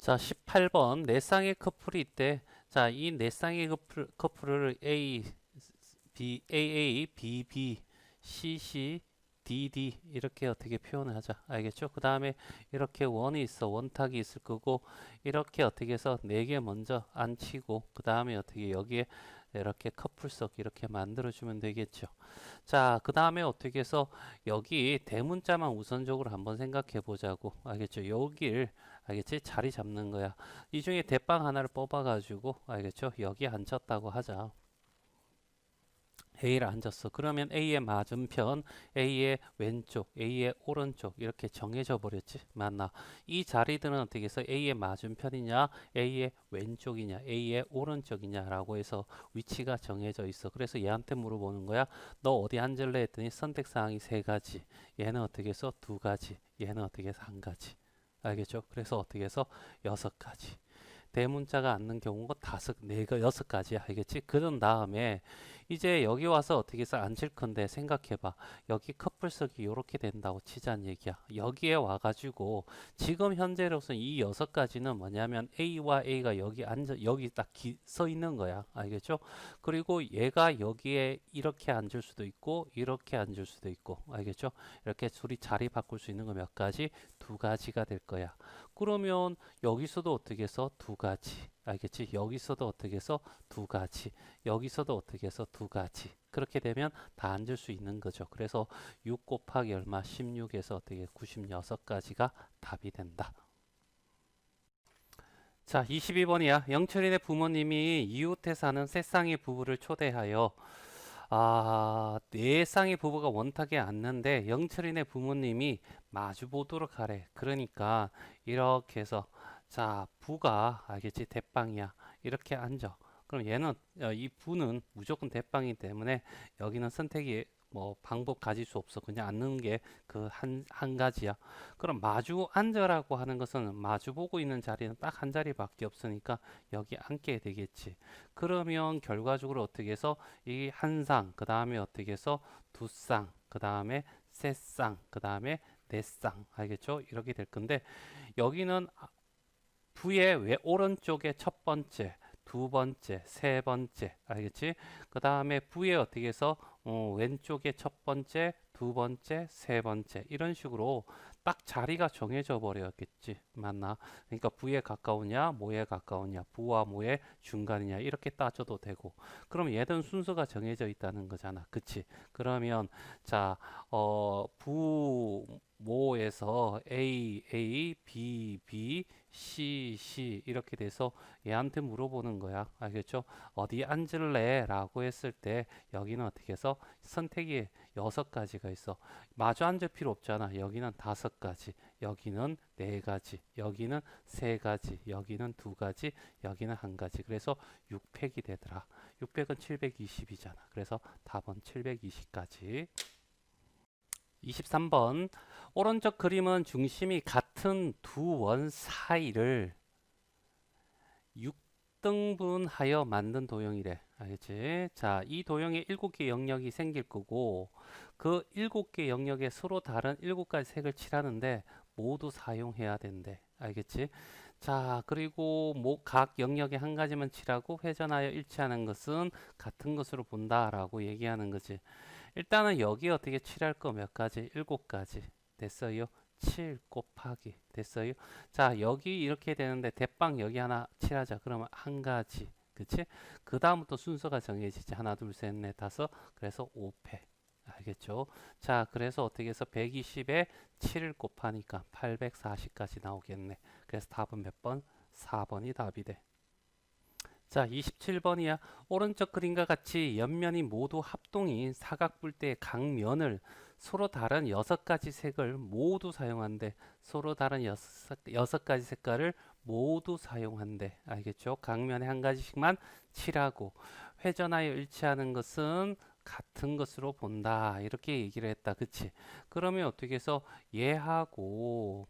자, 18번 네 쌍의 커플이 있대. 자, 이 네 쌍의 커플을 AA, CC, DD 이렇게 어떻게 표현을 하자. 알겠죠? 그 다음에 이렇게 원이 있어. 원탁이 있을 거고 이렇게 어떻게 해서 네 개 먼저 앉히고 그 다음에 어떻게 여기에 이렇게 커플석 이렇게 만들어주면 되겠죠. 자, 그 다음에 어떻게 해서 여기 대문자만 우선적으로 한번 생각해 보자고. 알겠죠? 여길 알겠지? 자리 잡는 거야. 이 중에 대빵 하나를 뽑아가지고 알겠죠? 여기 앉혔다고 하자. A를 앉았어. 그러면 A의 맞은편, A의 왼쪽, A의 오른쪽 이렇게 정해져 버렸지. 맞나? 이 자리들은 어떻게 해서 A의 맞은편이냐, A의 왼쪽이냐, A의 오른쪽이냐라고 해서 위치가 정해져 있어. 그래서 얘한테 물어보는 거야. 너 어디 앉을래 했더니 선택 사항이 세 가지. 얘는 어떻게 해서 두 가지. 얘는 어떻게 해서 한 가지. 알겠죠? 그래서 어떻게 해서 여섯 가지. 대문자가 앉는 경우가 여섯 가지야. 알겠지? 그런 다음에 이제 여기 와서 어떻게 해서 앉을 건데 생각해봐. 여기 커플석이 이렇게 된다고 치자는 얘기야. 여기에 와가지고 지금 현재로서는 이 여섯 가지는 뭐냐면 A와 A가 여기 딱 서 있는 거야. 알겠죠? 그리고 얘가 여기에 이렇게 앉을 수도 있고 이렇게 앉을 수도 있고 알겠죠? 이렇게 둘이 자리 바꿀 수 있는 거 몇 가지? 두 가지가 될 거야. 그러면 여기서도 어떻게 해서 두 가지. 알겠지? 여기서도 어떻게 해서 두 가지. 여기서도 어떻게 해서 두 가지. 그렇게 되면 다 앉을 수 있는 거죠. 그래서 6 곱하기 얼마? 16에서 어떻게 96가지가 답이 된다. 자, 22번이야. 영철이네 부모님이 이웃에 사는 세 쌍의 부부를 초대하여 네 쌍의 부부가 원탁에 앉는데 영철이네 부모님이 마주 보도록 하래. 그러니까 이렇게 해서 자, 부가 알겠지? 대빵이야. 이렇게 앉아. 그럼 얘는 이 부는 무조건 대빵이기 때문에 여기는 선택이 뭐 방법 가질 수 없어. 그냥 앉는 게 그 한 가지야. 그럼 마주 앉으라고 하는 것은 마주 보고 있는 자리는 딱 한 자리밖에 없으니까 여기 앉게 되겠지. 그러면 결과적으로 어떻게 해서 이 한 쌍, 그 다음에 어떻게 해서 두 쌍, 그 다음에 세 쌍, 그 다음에 네 쌍. 알겠죠? 이렇게 될 건데 여기는 부의 오른쪽에 첫 번째, 두 번째, 세 번째, 알겠지? 그 다음에 부에 어떻게 해서 왼쪽에 첫 번째, 두 번째, 세 번째 이런 식으로 딱 자리가 정해져 버렸겠지, 맞나? 그러니까 부에 가까우냐, 모에 가까우냐, 부와 모의 중간이냐 이렇게 따져도 되고, 그럼 얘든 순서가 정해져 있다는 거잖아, 그치? 그러면 자, 부모에서 A, B, C 이렇게 돼서 얘한테 물어보는 거야. 알겠죠? 어디 앉을래? 라고 했을 때 여기는 어떻게 해서 선택이 여섯 가지가 있어. 마주 앉을 필요 없잖아. 여기는 다섯 가지, 여기는 네 가지, 여기는 세 가지, 여기는 두 가지, 여기는 한 가지. 그래서 6팩이 되더라. 600은 720이잖아. 그래서 답은 720까지. 23번 오른쪽 그림은 중심이 같은 두 원 사이를 6등분하여 만든 도형이래. 알겠지? 자, 이 도형에 7개 영역이 생길 거고 그 7개 영역에 서로 다른 7가지 색을 칠하는데 모두 사용해야 된대. 알겠지? 자, 그리고 각 영역에 한 가지만 칠하고 회전하여 일치하는 것은 같은 것으로 본다라고 얘기하는 거지. 일단은 여기 어떻게 칠할 거 몇 가지? 7가지. 됐어요? 7 곱하기. 됐어요? 자, 여기 이렇게 되는데 대빵 여기 하나 칠하자. 그러면 한 가지. 그치? 그 다음부터 순서가 정해지지. 하나, 둘, 셋, 넷, 다섯. 그래서 5패. 알겠죠? 자, 그래서 어떻게 해서 120에 7을 곱하니까 840까지 나오겠네. 그래서 답은 몇 번? 4번이 답이 돼. 자, 27번이야. 오른쪽 그림과 같이 옆면이 모두 합동인 사각뿔대의 각면을 서로 다른 6가지 색을 모두 사용한대. 서로 다른 여섯 가지 색깔을 모두 사용한대. 알겠죠? 각면에 한 가지씩만 칠하고 회전하여 일치하는 것은 같은 것으로 본다. 이렇게 얘기를 했다. 그치? 그러면 어떻게 해서 얘하고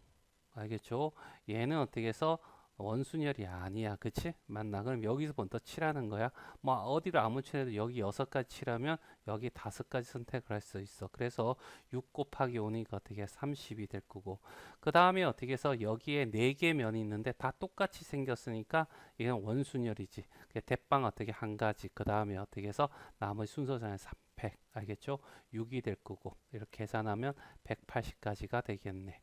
알겠죠? 얘는 어떻게 해서 원순열이 아니야. 그치? 맞나? 그럼 여기서부터 칠하는 거야. 뭐 어디를 아무 칠해도 여기 6가지 칠하면 여기 5가지 선택을 할 수 있어. 그래서 6 곱하기 5니까 어떻게 30이 될 거고. 그 다음에 어떻게 해서 여기에 4개 면이 있는데 다 똑같이 생겼으니까 이건 원순열이지. 대빵 어떻게 한 가지. 그 다음에 어떻게 해서 나머지 순서잖아요. 3팩. 알겠죠? 6이 될 거고. 이렇게 계산하면 180까지가 되겠네.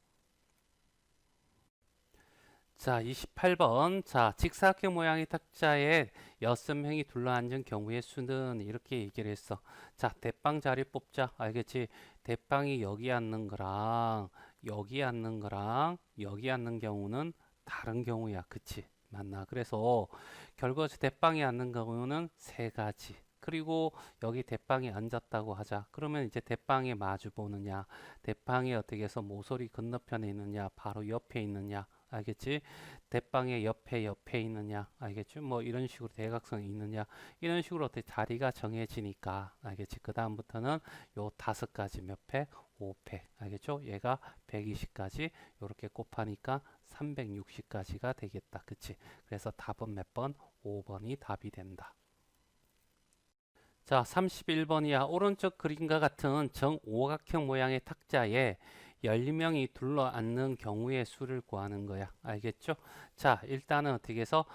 자, 28번. 자, 직사각형 모양의 탁자에 6명이 둘러앉은 경우의 수는 이렇게 얘기를 했어. 자, 대빵 자리 뽑자. 알겠지? 대빵이 여기 앉는 거랑 여기 앉는 거랑 여기 앉는 경우는 다른 경우야. 그치? 맞나? 그래서 결과적으로 대빵이 앉는 경우는 3가지. 그리고 여기 대빵이 앉았다고 하자. 그러면 이제 대빵에 마주 보느냐, 대빵이 어떻게 해서 모서리 건너편에 있느냐, 바로 옆에 있느냐. 알겠지? 대빵의 옆에 있느냐, 알겠지? 뭐 이런 식으로 대각선이 있느냐, 이런 식으로 어떻게 자리가 정해지니까, 알겠지? 그 다음부터는 요 5가지 몇 팩? 5팩, 알겠죠? 얘가 120까지 이렇게 곱하니까 360까지가 되겠다, 그치? 그래서 답은 몇 번? 5번이 답이 된다. 자, 31번이야. 오른쪽 그림과 같은 정오각형 모양의 탁자에 10명이 둘러앉는 경우의 수를 구하는 거야. 알겠죠? 자, 일단은 어떻게 해서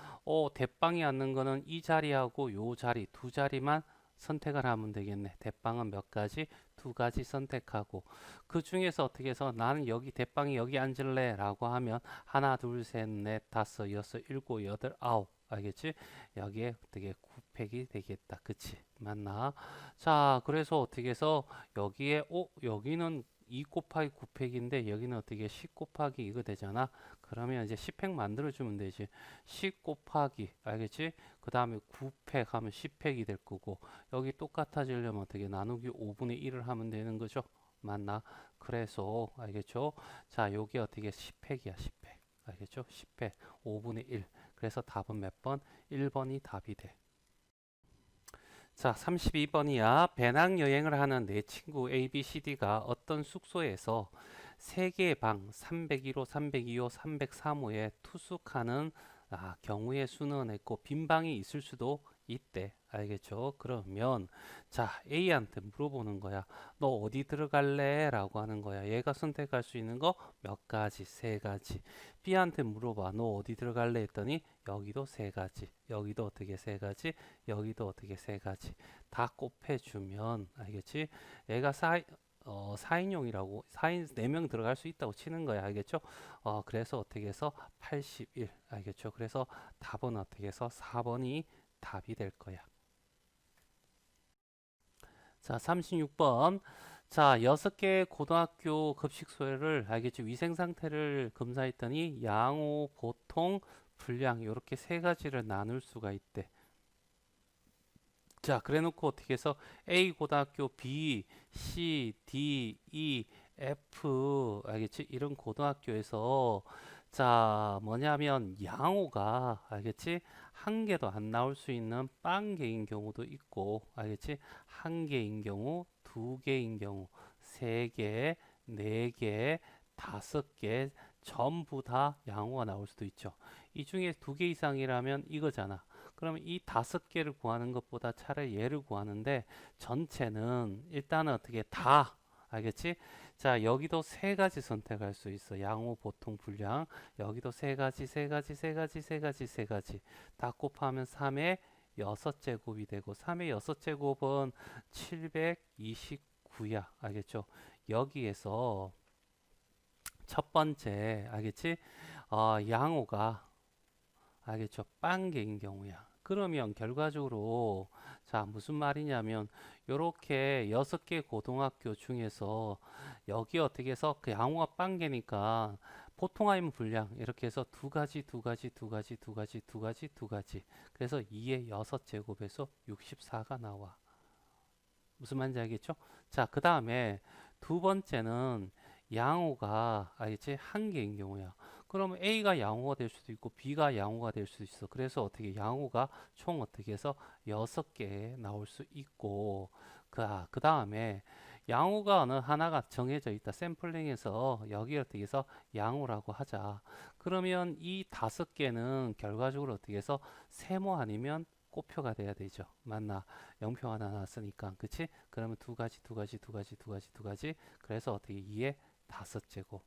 대빵이 앉는 거는 이 자리하고 요 자리, 2자리만 선택을 하면 되겠네. 대빵은 몇 가지? 2가지 선택하고 그 중에서 어떻게 해서 나는 여기 대빵이 여기 앉을래 라고 하면 하나, 둘, 셋, 넷, 다섯, 여섯, 일곱, 여덟, 아홉. 알겠지? 여기에 어떻게 9팩이 되겠다. 그치? 맞나? 자, 그래서 어떻게 해서 여기에 여기는 2 곱하기 9팩인데 여기는 어떻게 10 곱하기 이거 되잖아. 그러면 이제 10팩 만들어 주면 되지. 10 곱하기 알겠지? 그 다음에 9팩 하면 10팩이 될 거고 여기 똑같아지려면 어떻게 나누기 5분의 1을 하면 되는 거죠. 맞나? 그래서 알겠죠? 자, 여기 어떻게 10팩이야. 10팩. 알겠죠? 10팩 5분의 1. 그래서 답은 몇 번? 1번이 답이 돼. 자, 32번이야. 배낭여행을 하는 내 친구 ABCD가 어떤 숙소에서 3개의 방 301호, 302호, 303호에 투숙하는 경우의 수는 있고 빈 방이 있을 수도 있대. 알겠죠? 그러면 자, A한테 물어보는 거야. 너 어디 들어갈래? 라고 하는 거야. 얘가 선택할 수 있는 거 몇 가지? 3가지. B한테 물어봐. 너 어디 들어갈래? 했더니 여기도 3가지. 여기도 어떻게 3가지? 여기도 어떻게 3가지. 다 곱해주면 알겠지? 얘가 4인용이라고 4인 4명 들어갈 수 있다고 치는 거야. 알겠죠? 그래서 어떻게 해서 81. 알겠죠? 그래서 답은 어떻게 해서 4번이 답이 될 거야. 자, 36번. 자, 6개 고등학교 급식소를 알겠죠? 위생 상태를 검사했더니 양호, 보통, 불량 이렇게 3가지를 나눌 수가 있대. 자, 그래 놓고 어떻게 해서 A 고등학교, B, C, D, E, F 알겠지? 이런 고등학교에서 자, 뭐냐면 양호가 알겠지? 한 개도 안 나올 수 있는 빵 개인 경우도 있고 알겠지? 한 개인 경우, 2개인 경우, 3개, 4개, 5개 전부 다 양호가 나올 수도 있죠. 이 중에 2개 이상이라면 이거잖아. 그러면 이 5개를 구하는 것보다 차라리 얘를 구하는데 전체는 일단은 어떻게 다 알겠지? 자, 여기도 3가지 선택할 수 있어. 양호, 보통, 불량. 여기도 3가지, 3가지, 3가지, 3가지, 3가지. 다 곱하면 3의 6제곱이 되고 3의 6제곱은 729야. 알겠죠? 여기에서 첫 번째 알겠지? 양호가 알겠죠? 빵개인 경우야. 그러면 결과적으로 자 무슨 말이냐면 요렇게 6개 고등학교 중에서 여기 어떻게 해서 그 양호가 빵개니까 보통 아니면 불량 이렇게 해서 2가지 2가지 2가지 2가지 2가지 2가지 그래서 2의 6제곱에서 64가 나와. 무슨 말인지 알겠죠? 자, 그 다음에 두 번째는 양호가 알겠지? 한 개인 경우야. 그러면 A가 양호가 될 수도 있고 B가 양호가 될 수도 있어. 그래서 어떻게 양호가 총 어떻게 해서 6개 나올 수 있고 그 다음에 양호가 어느 하나가 정해져 있다. 샘플링에서 여기 어떻게 해서 양호라고 하자. 그러면 이 5개는 결과적으로 어떻게 해서 세모 아니면 꽃표가 돼야 되죠. 맞나? 0표 하나 나왔으니까. 그치? 그러면 두 가지, 두 가지, 두 가지, 두 가지, 두 가지. 그래서 어떻게 2의 5제곱.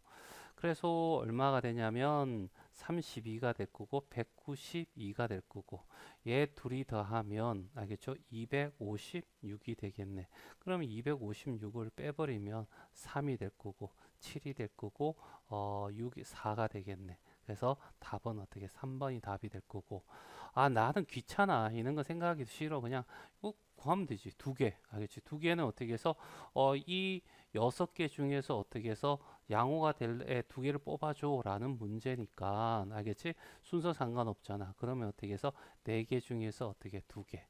그래서 얼마가 되냐면 32가 될 거고 192가 될 거고 얘 둘이 더하면 알겠죠? 256이 되겠네. 그러면 256을 빼버리면 3이 될 거고 7이 될 거고 6이 4가 되겠네. 그래서 답은 어떻게 3번이 답이 될 거고 아 나는 귀찮아 이런 거 생각하기도 싫어 그냥 꼭 구하면 되지 두 개 알겠지? 두 개는 어떻게 해서 이 6개 중에서 어떻게 해서 양호가 될 애 두 개를 뽑아줘 라는 문제니까 알겠지? 순서 상관없잖아. 그러면 어떻게 해서 네 개 중에서 어떻게 두 개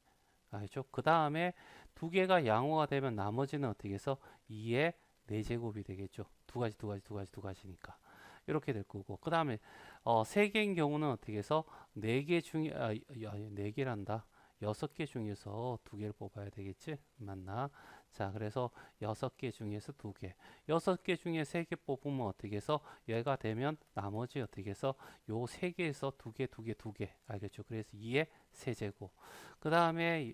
알죠? 그 다음에 두 개가 양호가 되면 나머지는 어떻게 해서 2의 4제곱이 되겠죠. 두 가지 두 가지 두 가지 두 가지니까 이렇게 될 거고 그 다음에 세 개인 경우는 어떻게 해서 네 개 중에 네 개란다. 6개 중에서 두 개를 뽑아야 되겠지? 맞나? 자, 그래서 6개 중에서 두 개. 6개 중에 3개 뽑으면 어떻게 해서 얘가 되면 나머지 어떻게 해서 요 3개에서 두 개, 두 개, 두 개. 알겠죠? 그래서 2의 세제곱. 그 다음에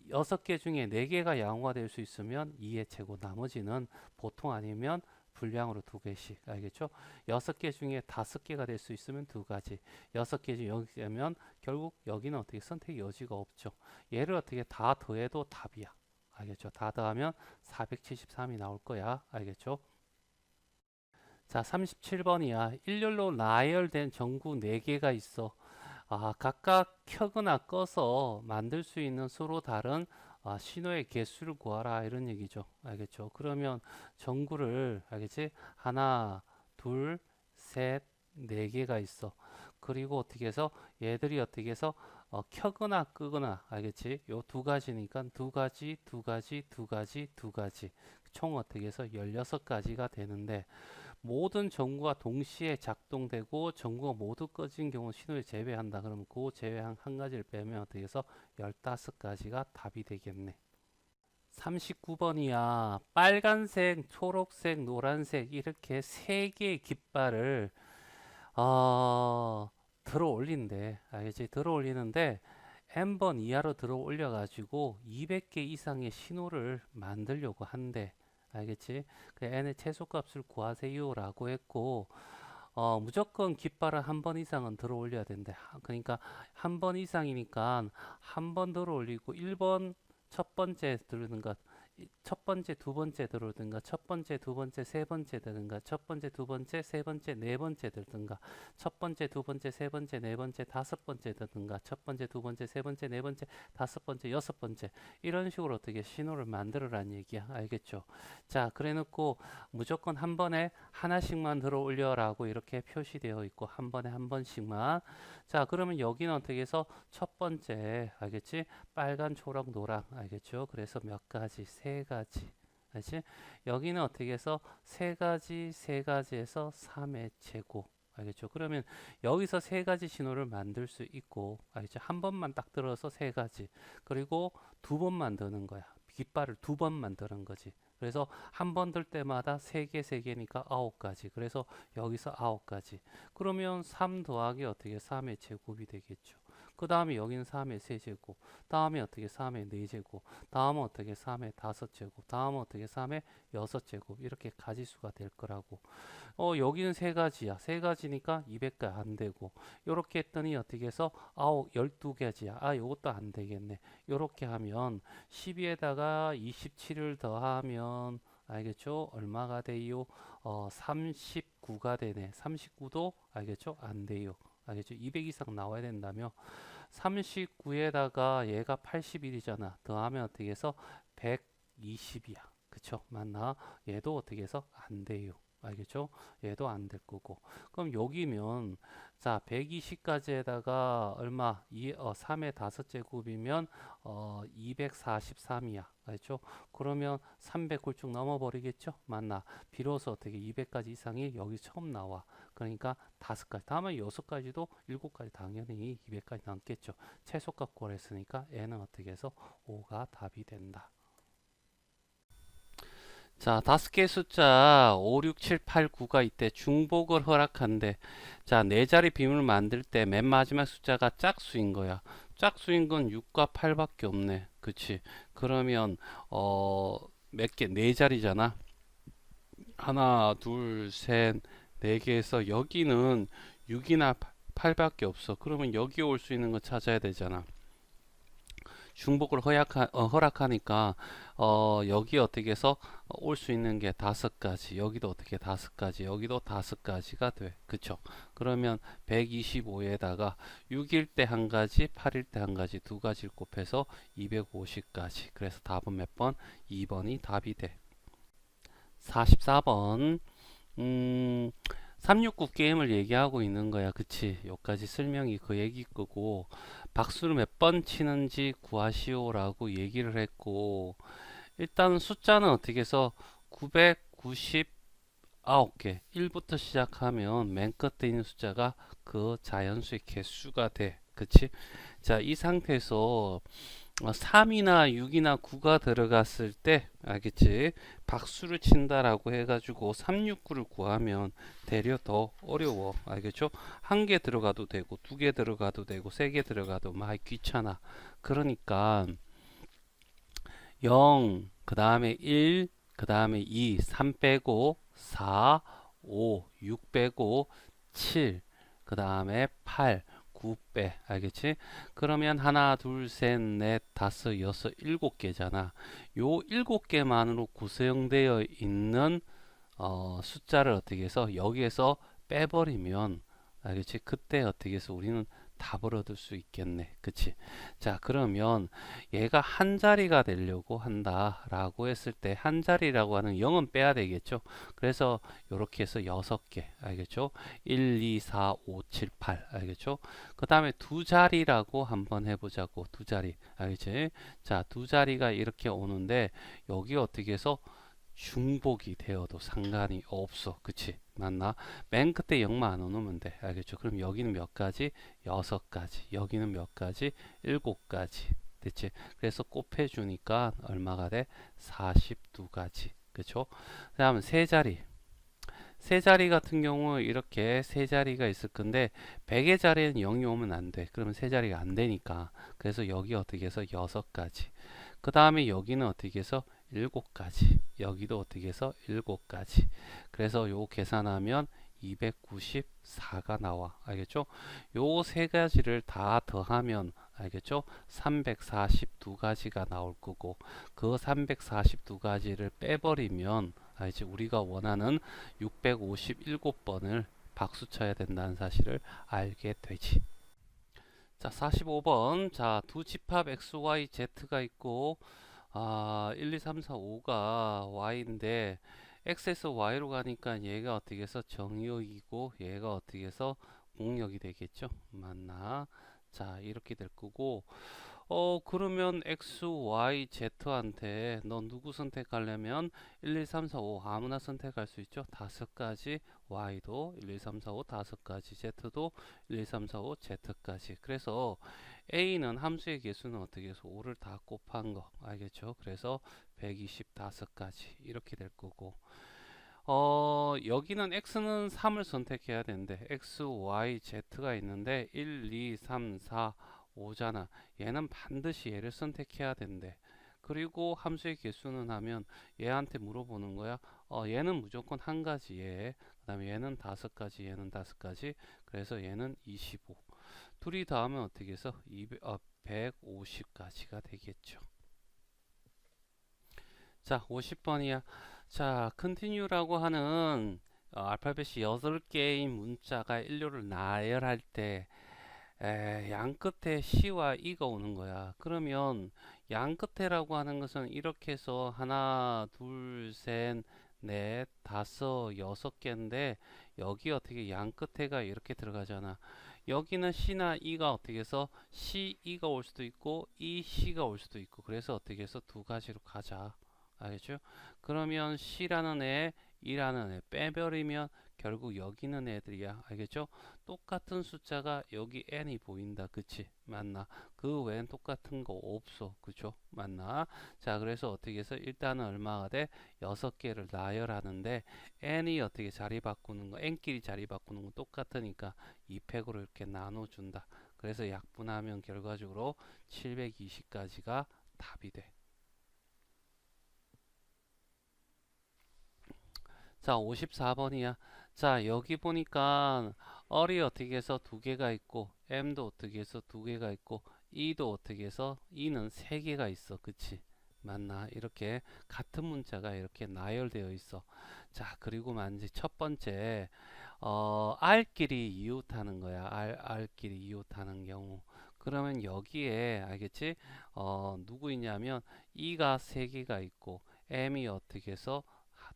6개 중에 4개가 양호가 될 수 있으면 2의 제곱. 나머지는 보통 아니면 분량으로 두 개씩. 알겠죠? 6개 중에 5개가 될 수 있으면 두 가지. 6개 중에 여기 되면 결국 여기는 어떻게 선택 여지가 없죠. 얘를 어떻게 다 더해도 답이야. 알겠죠? 다 더하면 473이 나올 거야. 알겠죠? 자, 37번이야. 일렬로 나열된 전구 4개가 있어. 아, 각각 켜거나 꺼서 만들 수 있는 서로 다른 신호의 개수를 구하라 이런 얘기죠. 알겠죠? 그러면 전구를 알겠지? 하나, 둘, 셋, 네 개가 있어. 그리고 어떻게 해서 얘들이 어떻게 해서 켜거나 끄거나 알겠지? 요 두 가지니까 두 가지, 두 가지, 두 가지, 두 가지. 총 어떻게 해서 16가지가 되는데 모든 전구가 동시에 작동되고 전구가 모두 꺼진 경우 신호를 제외한다. 그러면 그 제외한 한 가지를 빼면 어떻게 해서 15가지가 답이 되겠네. 39번이야. 빨간색, 초록색, 노란색 이렇게 세 개의 깃발을 들어 올린대. 알겠지? 들어 올리는데 n번 이하로 들어 올려 가지고 200개 이상의 신호를 만들려고 한대. 알겠지? 그 n의 최소값을 구하세요라고 했고 무조건 깃발을 한 번 이상은 들어 올려야 된대. 그러니까 한 번 이상이니까 한 번 들어 올리고 1번 첫 번째 들는 것, 첫 번째, 두 번째 들어오든가, 첫 번째, 두 번째, 세 번째 들든가, 첫 번째, 두 번째, 세 번째, 네 번째 들든가, 첫 번째, 두 번째, 세 번째, 네 번째, 다섯 번째 들든가, 첫 번째, 두 번째, 세 번째, 네 번째, 다섯 번째, 여섯 번째 이런 식으로 어떻게 신호를 만들어라는 얘기야. 알겠죠? 자, 그래놓고 무조건 한 번에 하나씩만 들어 올려라고 이렇게 표시되어 있고 한 번에 한 번씩만. 자, 그러면 여기는 어떻게 해서 첫 번째 알겠지? 빨간, 초록, 노랑 알겠죠? 그래서 몇 가지, 세 가지. 알지? 여기는 어떻게 해서 세 가지, 세 가지에서 3의 제곱. 알겠죠? 그러면 여기서 세 가지 신호를 만들 수 있고, 알겠죠? 한 번만 딱 들어서 세 가지. 그리고 두 번 만드는 거야. 깃발을 두 번 만드는 거지. 그래서 한 번 들 때마다 세 개, 세 개니까 9가지. 그래서 여기서 9가지. 그러면 3 더하기 어떻게 3의 제곱이 되겠죠. 그 다음에 여기는 3의 세제곱, 다음에 어떻게 3의 4제곱, 다음은 어떻게 3의 5제곱, 다음은 어떻게 3의 6제곱 이렇게 가지수가 될 거라고. 여기는 세 가지야. 세 가지니까 200가 안 되고 요렇게 했더니 어떻게 해서 12가지야. 아, 요것도 안 되겠네. 요렇게 하면 12에다가 27을 더하면 알겠죠? 얼마가 돼요? 39가 되네. 39도 알겠죠? 안 돼요. 알겠죠? 200 이상 나와야 된다며 39에다가 얘가 81이잖아. 더하면 어떻게 해서 120이야. 그쵸? 맞나? 얘도 어떻게 해서 안 돼요. 알겠죠? 얘도 안 될 거고. 그럼 여기면 자, 120까지에다가 얼마? 3의 5제곱이면 243이야. 알죠? 그러면 300 훌쩍 넘어버리겠죠? 맞나? 비로소 어떻게 200까지 이상이 여기 처음 나와. 그러니까 5가지. 다음에 6가지도 7가지 당연히 200까지 남겠죠. 최소값 구하랬으니까 n은 어떻게 해서 5가 답이 된다. 자, 5개 숫자 5, 6, 7, 8, 9가 있대. 중복을 허락한대. 자, 네 자리 비밀을 만들 때 맨 마지막 숫자가 짝수인 거야. 짝수인 건 6과 8밖에 없네. 그치? 그러면 몇 개? 네 자리잖아. 하나, 둘, 셋, 네 개에서 여기는 6이나 8밖에 없어. 그러면 여기 올 수 있는 거 찾아야 되잖아. 중복을 허락하니까 여기 어떻게 해서 올 수 있는 게 5가지, 여기도 어떻게 5가지, 여기도 5가지가 돼. 그쵸? 그러면 125에다가 6일 때 한 가지, 8일 때 한 가지, 두 가지를 곱해서 250가지. 그래서 답은 몇 번? 2번이 답이 돼. 44번. 369 게임을 얘기하고 있는 거야. 그치? 여기까지 설명이 그 얘기 거고, 박수를 몇 번 치는지 구하시오라고 얘기를 했고, 일단 숫자는 어떻게 해서 999개, 1부터 시작하면 맨 끝에 있는 숫자가 그 자연수의 개수가 돼. 그치? 자, 이 상태에서 3이나 6이나 9가 들어갔을 때 알겠지? 박수를 친다라고 해가지고 369를 구하면 되려 더 어려워. 알겠죠? 한 개 들어가도 되고 두 개 들어가도 되고 세 개 들어가도 많이 귀찮아. 그러니까 0, 그 다음에 1, 그 다음에 2, 3 빼고 4, 5, 6 빼고 7, 그 다음에 8, 9 빼. 알겠지? 그러면 하나, 둘, 셋, 넷, 다섯, 여섯, 일곱 개잖아. 요 일곱 개만으로 구성되어 있는 숫자를 어떻게 해서 여기에서 빼버리면 알겠지? 그때 어떻게 해서 우리는 답을 얻을 수 있겠네. 그치? 자, 그러면 얘가 한 자리가 되려고 한다 라고 했을 때 한 자리라고 하는 0은 빼야 되겠죠? 그래서 이렇게 해서 6개. 알겠죠? 1, 2, 4, 5, 7, 8. 알겠죠? 그 다음에 두 자리라고 한번 해보자고. 두 자리. 알겠지? 자, 두 자리가 이렇게 오는데 여기 어떻게 해서 중복이 되어도 상관이 없어. 그치? 맞나? 맨 끝에 0만 안 넣으면 돼. 알겠죠? 그럼 여기는 몇 가지? 6가지. 여기는 몇 가지? 7가지. 됐지? 그래서 곱해주니까 얼마가 돼? 42가지. 그쵸? 그 다음은 세 자리. 세 자리 같은 경우 이렇게 세 자리가 있을 건데 100의 자리에는 0이 오면 안 돼. 그러면 세 자리가 안 되니까. 그래서 여기 어떻게 해서 6가지. 그 다음에 여기는 어떻게 해서 7가지. 여기도 어떻게 해서 7가지. 그래서 요 계산하면 294가 나와. 알겠죠? 요 세 가지를 다 더하면 알겠죠? 342가지가 나올 거고 그 342가지를 빼버리면 알지? 우리가 원하는 657번을 박수 쳐야 된다는 사실을 알게 되지. 자, 45번. 자, 두 집합 x, y, z가 있고 1, 2, 3, 4, 5가 y인데 x에서 y로 가니까 얘가 어떻게 해서 정의역이고 얘가 어떻게 해서 공역이 되겠죠? 맞나? 자, 이렇게 될 거고 그러면 x, y, z한테 너 누구 선택하려면 1, 2, 3, 4, 5 아무나 선택할 수 있죠? 5가지 y도 1, 2, 3, 4, 5 5가지 z도 1, 2, 3, 4, 5 z까지. 그래서 a는 함수의 개수는 어떻게 해서 5를 다 곱한 거 알겠죠? 그래서 125가지 이렇게 될 거고 여기는 x는 3을 선택해야 되는데 x, y, z가 있는데 1, 2, 3, 4, 5잖아. 얘는 반드시 얘를 선택해야 된대. 그리고 함수의 개수는 하면 얘한테 물어보는 거야. 얘는 무조건 한 가지 얘. 그다음에 얘는 5가지, 얘는 5가지. 그래서 얘는 25. 둘이 더하면 어떻게 해서 150가지가 되겠죠. 자, 50번이야. 자, continue라고 하는 알파벳이 8개인 문자가 인류를 나열할 때 양 끝에 C와 E가 오는 거야. 그러면 양 끝에라고 하는 것은 이렇게 해서 하나, 둘, 셋, 넷, 다섯, 6개인데 여기 어떻게 양 끝에가 이렇게 들어가잖아. 여기는 C나 E가 어떻게 해서 C, E가 올 수도 있고 E, C가 올 수도 있고 그래서 어떻게 해서 두 가지로 가자. 알겠죠? 그러면 C라는 애, E라는 애 빼버리면 결국 여기 있는 애들이야. 알겠죠? 똑같은 숫자가 여기 n이 보인다. 그치? 맞나? 그 외엔 똑같은 거 없어. 그죠? 맞나? 자, 그래서 어떻게 해서 일단은 얼마가 돼? 6개를 나열하는데 n이 어떻게 자리 바꾸는 거, n끼리 자리 바꾸는 거 똑같으니까 2팩으로 이렇게 나눠준다. 그래서 약분하면 결과적으로 720까지가 답이 돼. 자, 54번이야. 자, 여기 보니까 얼이 어떻게 해서 두 개가 있고 m도 어떻게 해서 두 개가 있고 e도 어떻게 해서 e는 세 개가 있어. 그치? 맞나? 이렇게 같은 문자가 이렇게 나열되어 있어. 자, 그리고 만지 첫 번째 r끼리 이웃하는 거야. r끼리 이웃하는 경우. 그러면 여기에 알겠지? 누구 있냐면 e가 세 개가 있고 m이 어떻게 해서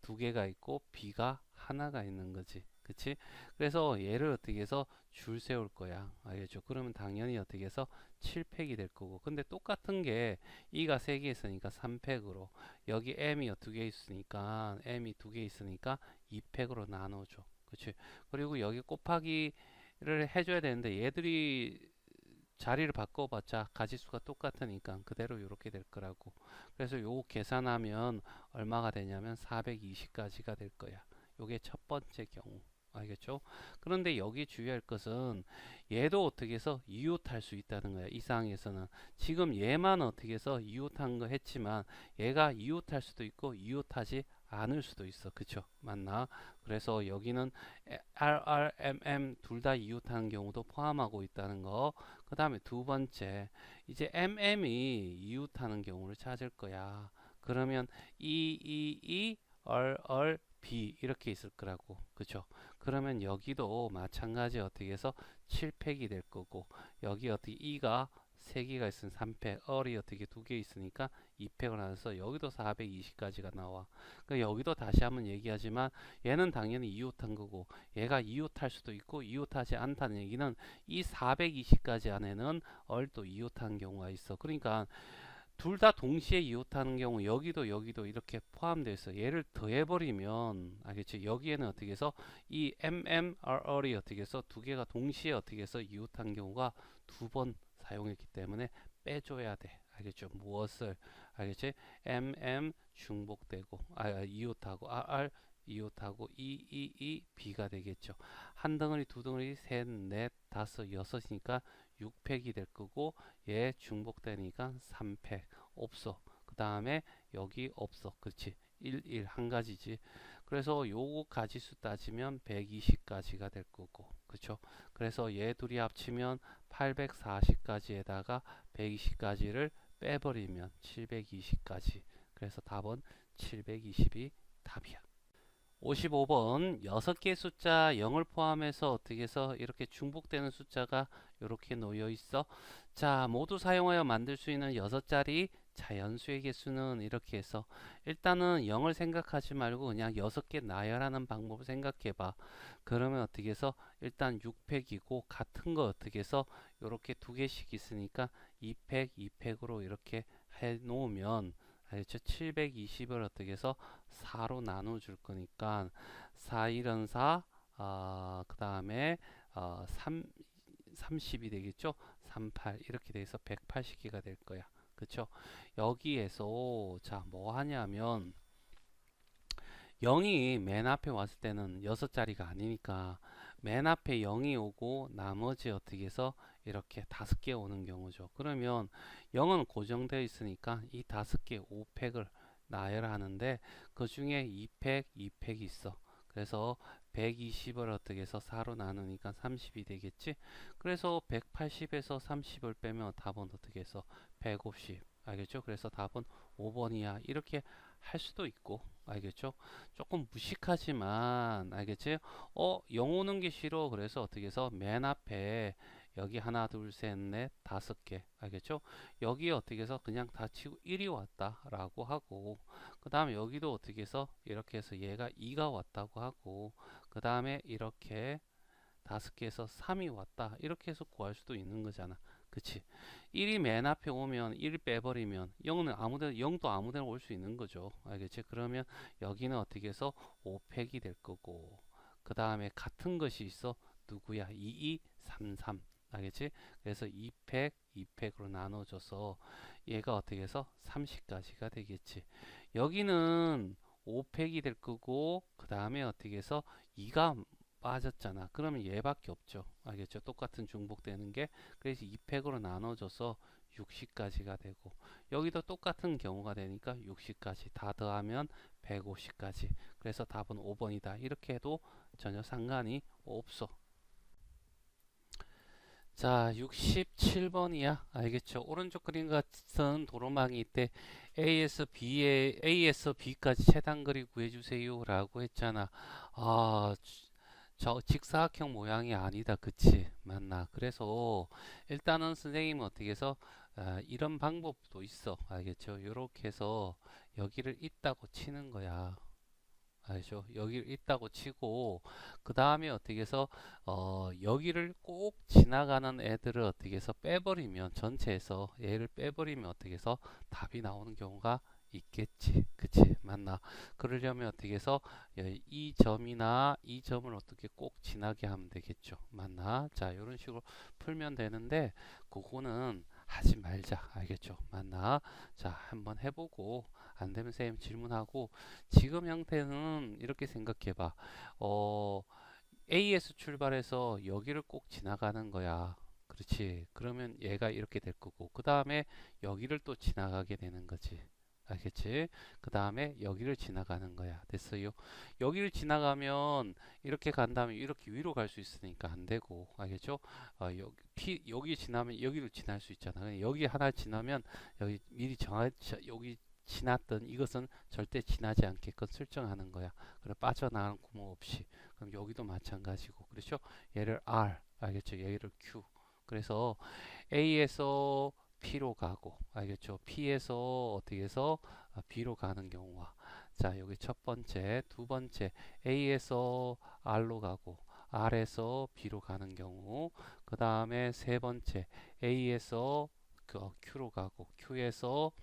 두 개가 있고 b가 하나가 있는 거지. 그치? 그래서 얘를 어떻게 해서 줄 세울 거야. 알겠죠? 그러면 당연히 어떻게 해서 7팩이 될 거고. 근데 똑같은 게 e가 3개 있으니까 3팩으로 여기 m이 두 개 있으니까 m이 두 개 있으니까 2팩으로 나눠줘. 그치? 그리고 여기 곱하기를 해줘야 되는데 얘들이 자리를 바꿔봤자 가지수가 똑같으니까 그대로 이렇게 될 거라고. 그래서 요 계산하면 얼마가 되냐면 420까지가 될 거야. 요게 첫 번째 경우. 알겠죠? 그런데 여기 주의할 것은 얘도 어떻게 해서 이웃할 수 있다는 거야. 이 상황에서는 지금 얘만 어떻게 해서 이웃한 거 했지만 얘가 이웃할 수도 있고 이웃하지 않을 수도 있어. 그쵸? 맞나? 그래서 여기는 RRMM 둘 다 이웃하는 경우도 포함하고 있다는 거. 그 다음에 두 번째, 이제 mm이 이웃하는 경우를 찾을 거야. 그러면 B 이렇게 있을 거라고. 그죠? 그러면 여기도 마찬가지 어떻게 해서 7팩이 될 거고, 여기 어떻게 E가 3개가 있으면 3팩, 얼이 어떻게 2개 있으니까 2팩을 나눠서 여기도 420까지가 나와. 그러니까 여기도 다시 한번 얘기하지만 얘는 당연히 이웃한 거고 얘가 이웃할 수도 있고 이웃하지 않다는 얘기는 이 420까지 안에는 얼도 이웃한 경우가 있어. 그러니까 둘 다 동시에 이웃하는 경우 여기도 이렇게 포함되어 있어. 얘를 더해버리면 알겠지? 여기에는 어떻게 해서 이 MMRR이 어떻게 해서 두 개가 동시에 어떻게 해서 이웃한 경우가 두 번 사용했기 때문에 빼줘야 돼. 알겠죠? 무엇을 알겠지? MM 중복되고 이웃하고 RR 이웃하고 B가 되겠죠. 한 덩어리, 두 덩어리, 셋, 넷, 다섯, 여섯이니까 6팩이 될 거고 얘 중복되니까 3팩 없어. 그 다음에 여기 없어. 그렇지. 1 한 가지지. 그래서 요거 가지수 따지면 120가지가 될 거고. 그렇죠? 그래서 얘 둘이 합치면 840가지에다가 120가지를 빼버리면 720가지. 그래서 답은 720이 답이야. 55번 6개 숫자 0을 포함해서 어떻게 해서 이렇게 중복되는 숫자가 이렇게 놓여 있어. 자, 모두 사용하여 만들 수 있는 6자리 자연수의 개수는 이렇게 해서 일단은 0을 생각하지 말고 그냥 6개 나열하는 방법을 생각해 봐. 그러면 어떻게 해서 일단 6팩이고 같은 거 어떻게 해서 이렇게 두 개씩 있으니까 2팩, 2팩으로 이렇게 해 놓으면 알겠죠? 720을 어떻게 해서 4로 나눠 줄 거니까 4, 1은 4, 그 다음에 30이 되겠죠? 38 이렇게 돼서 180개가 될 거야. 그쵸? 여기에서 자, 뭐 하냐면 0이 맨 앞에 왔을 때는 6자리가 아니니까 맨 앞에 0이 오고 나머지 어떻게 해서 이렇게 5개 오는 경우죠. 그러면 0은 고정되어 있으니까 이 5개 5팩을 나열하는데 그 중에 2팩, 2팩이 있어. 그래서 120을 어떻게 해서 4로 나누니까 30이 되겠지. 그래서 180에서 30을 빼면 답은 어떻게 해서 150. 알겠죠? 그래서 답은 5번이야. 이렇게 할 수도 있고. 알겠죠? 조금 무식하지만 알겠지? 0 오는 게 싫어. 그래서 어떻게 해서 맨 앞에 여기 하나, 둘, 셋, 넷, 5개. 알겠죠? 여기 어떻게 해서 그냥 다 치고 1이 왔다라고 하고 그 다음에 여기도 어떻게 해서 이렇게 해서 얘가 2가 왔다고 하고 그 다음에 이렇게 5개에서 3이 왔다. 이렇게 해서 구할 수도 있는 거잖아. 그치? 1이 맨 앞에 오면 1 빼버리면 0은 아무데나 0도 아무데나 올 수 있는 거죠. 알겠지? 그러면 여기는 어떻게 해서 5팩이 될 거고 그 다음에 같은 것이 있어 누구야? 2233. 알겠지? 그래서 2팩, 2팩으로 나눠줘서 얘가 어떻게 해서 30까지가 되겠지. 여기는 5팩이 될 거고 그 다음에 어떻게 해서 2가 빠졌잖아. 그러면 얘밖에 없죠. 알겠죠? 똑같은 중복되는 게. 그래서 2팩으로 나눠줘서 60까지가 되고 여기도 똑같은 경우가 되니까 60까지 다 더하면 150까지. 그래서 답은 5번이다. 이렇게 해도 전혀 상관이 없어. 자, 67번이야. 알겠죠? 오른쪽 그림 같은 도로망이 있대. A에서 B까지 최단 거리 구해주세요. 라고 했잖아. 아, 저 직사각형 모양이 아니다. 그치? 맞나? 그래서 일단은 선생님은 어떻게 해서 이런 방법도 있어. 알겠죠? 이렇게 해서 여기를 있다고 치는 거야. 알죠? 여기를 있다고 치고 그 다음에 어떻게 해서 여기를 꼭 지나가는 애들을 어떻게 해서 빼버리면 전체에서 얘를 빼버리면 어떻게 해서 답이 나오는 경우가 있겠지. 그치? 맞나? 그러려면 어떻게 해서 이 점이나 이 점을 어떻게 꼭 지나게 하면 되겠죠. 맞나? 자, 이런 식으로 풀면 되는데 그거는 하지 말자. 알겠죠? 맞나? 자, 한번 해보고 안 되면 선생님 질문하고 지금 형태는 이렇게 생각해 봐. A에서 출발해서 여기를 꼭 지나가는 거야. 그렇지. 그러면 얘가 이렇게 될 거고, 그 다음에 여기를 또 지나가게 되는 거지. 알겠지? 그 다음에 여기를 지나가는 거야. 됐어요? 여기를 지나가면 이렇게 간다면 이렇게 위로 갈 수 있으니까 안 되고, 알겠죠? 여기 지나면 여기로 지날 수 있잖아. 여기 하나 지나면 여기 미리 여기 지났던 이것은 절대 지나지 않게끔 설정하는 거야. 그래 빠져나가는 구멍 없이. 그럼 여기도 마찬가지고. 그렇죠? 얘를 R, 알겠죠? 얘를 Q. 그래서 A에서 P로 가고, 알겠죠? P에서 어떻게 해서 B로 가는 경우와, 자, 여기 첫 번째, 두 번째, A에서 R로 가고, R에서 B로 가는 경우, 그 다음에 세 번째, A에서 Q로 가고, Q에서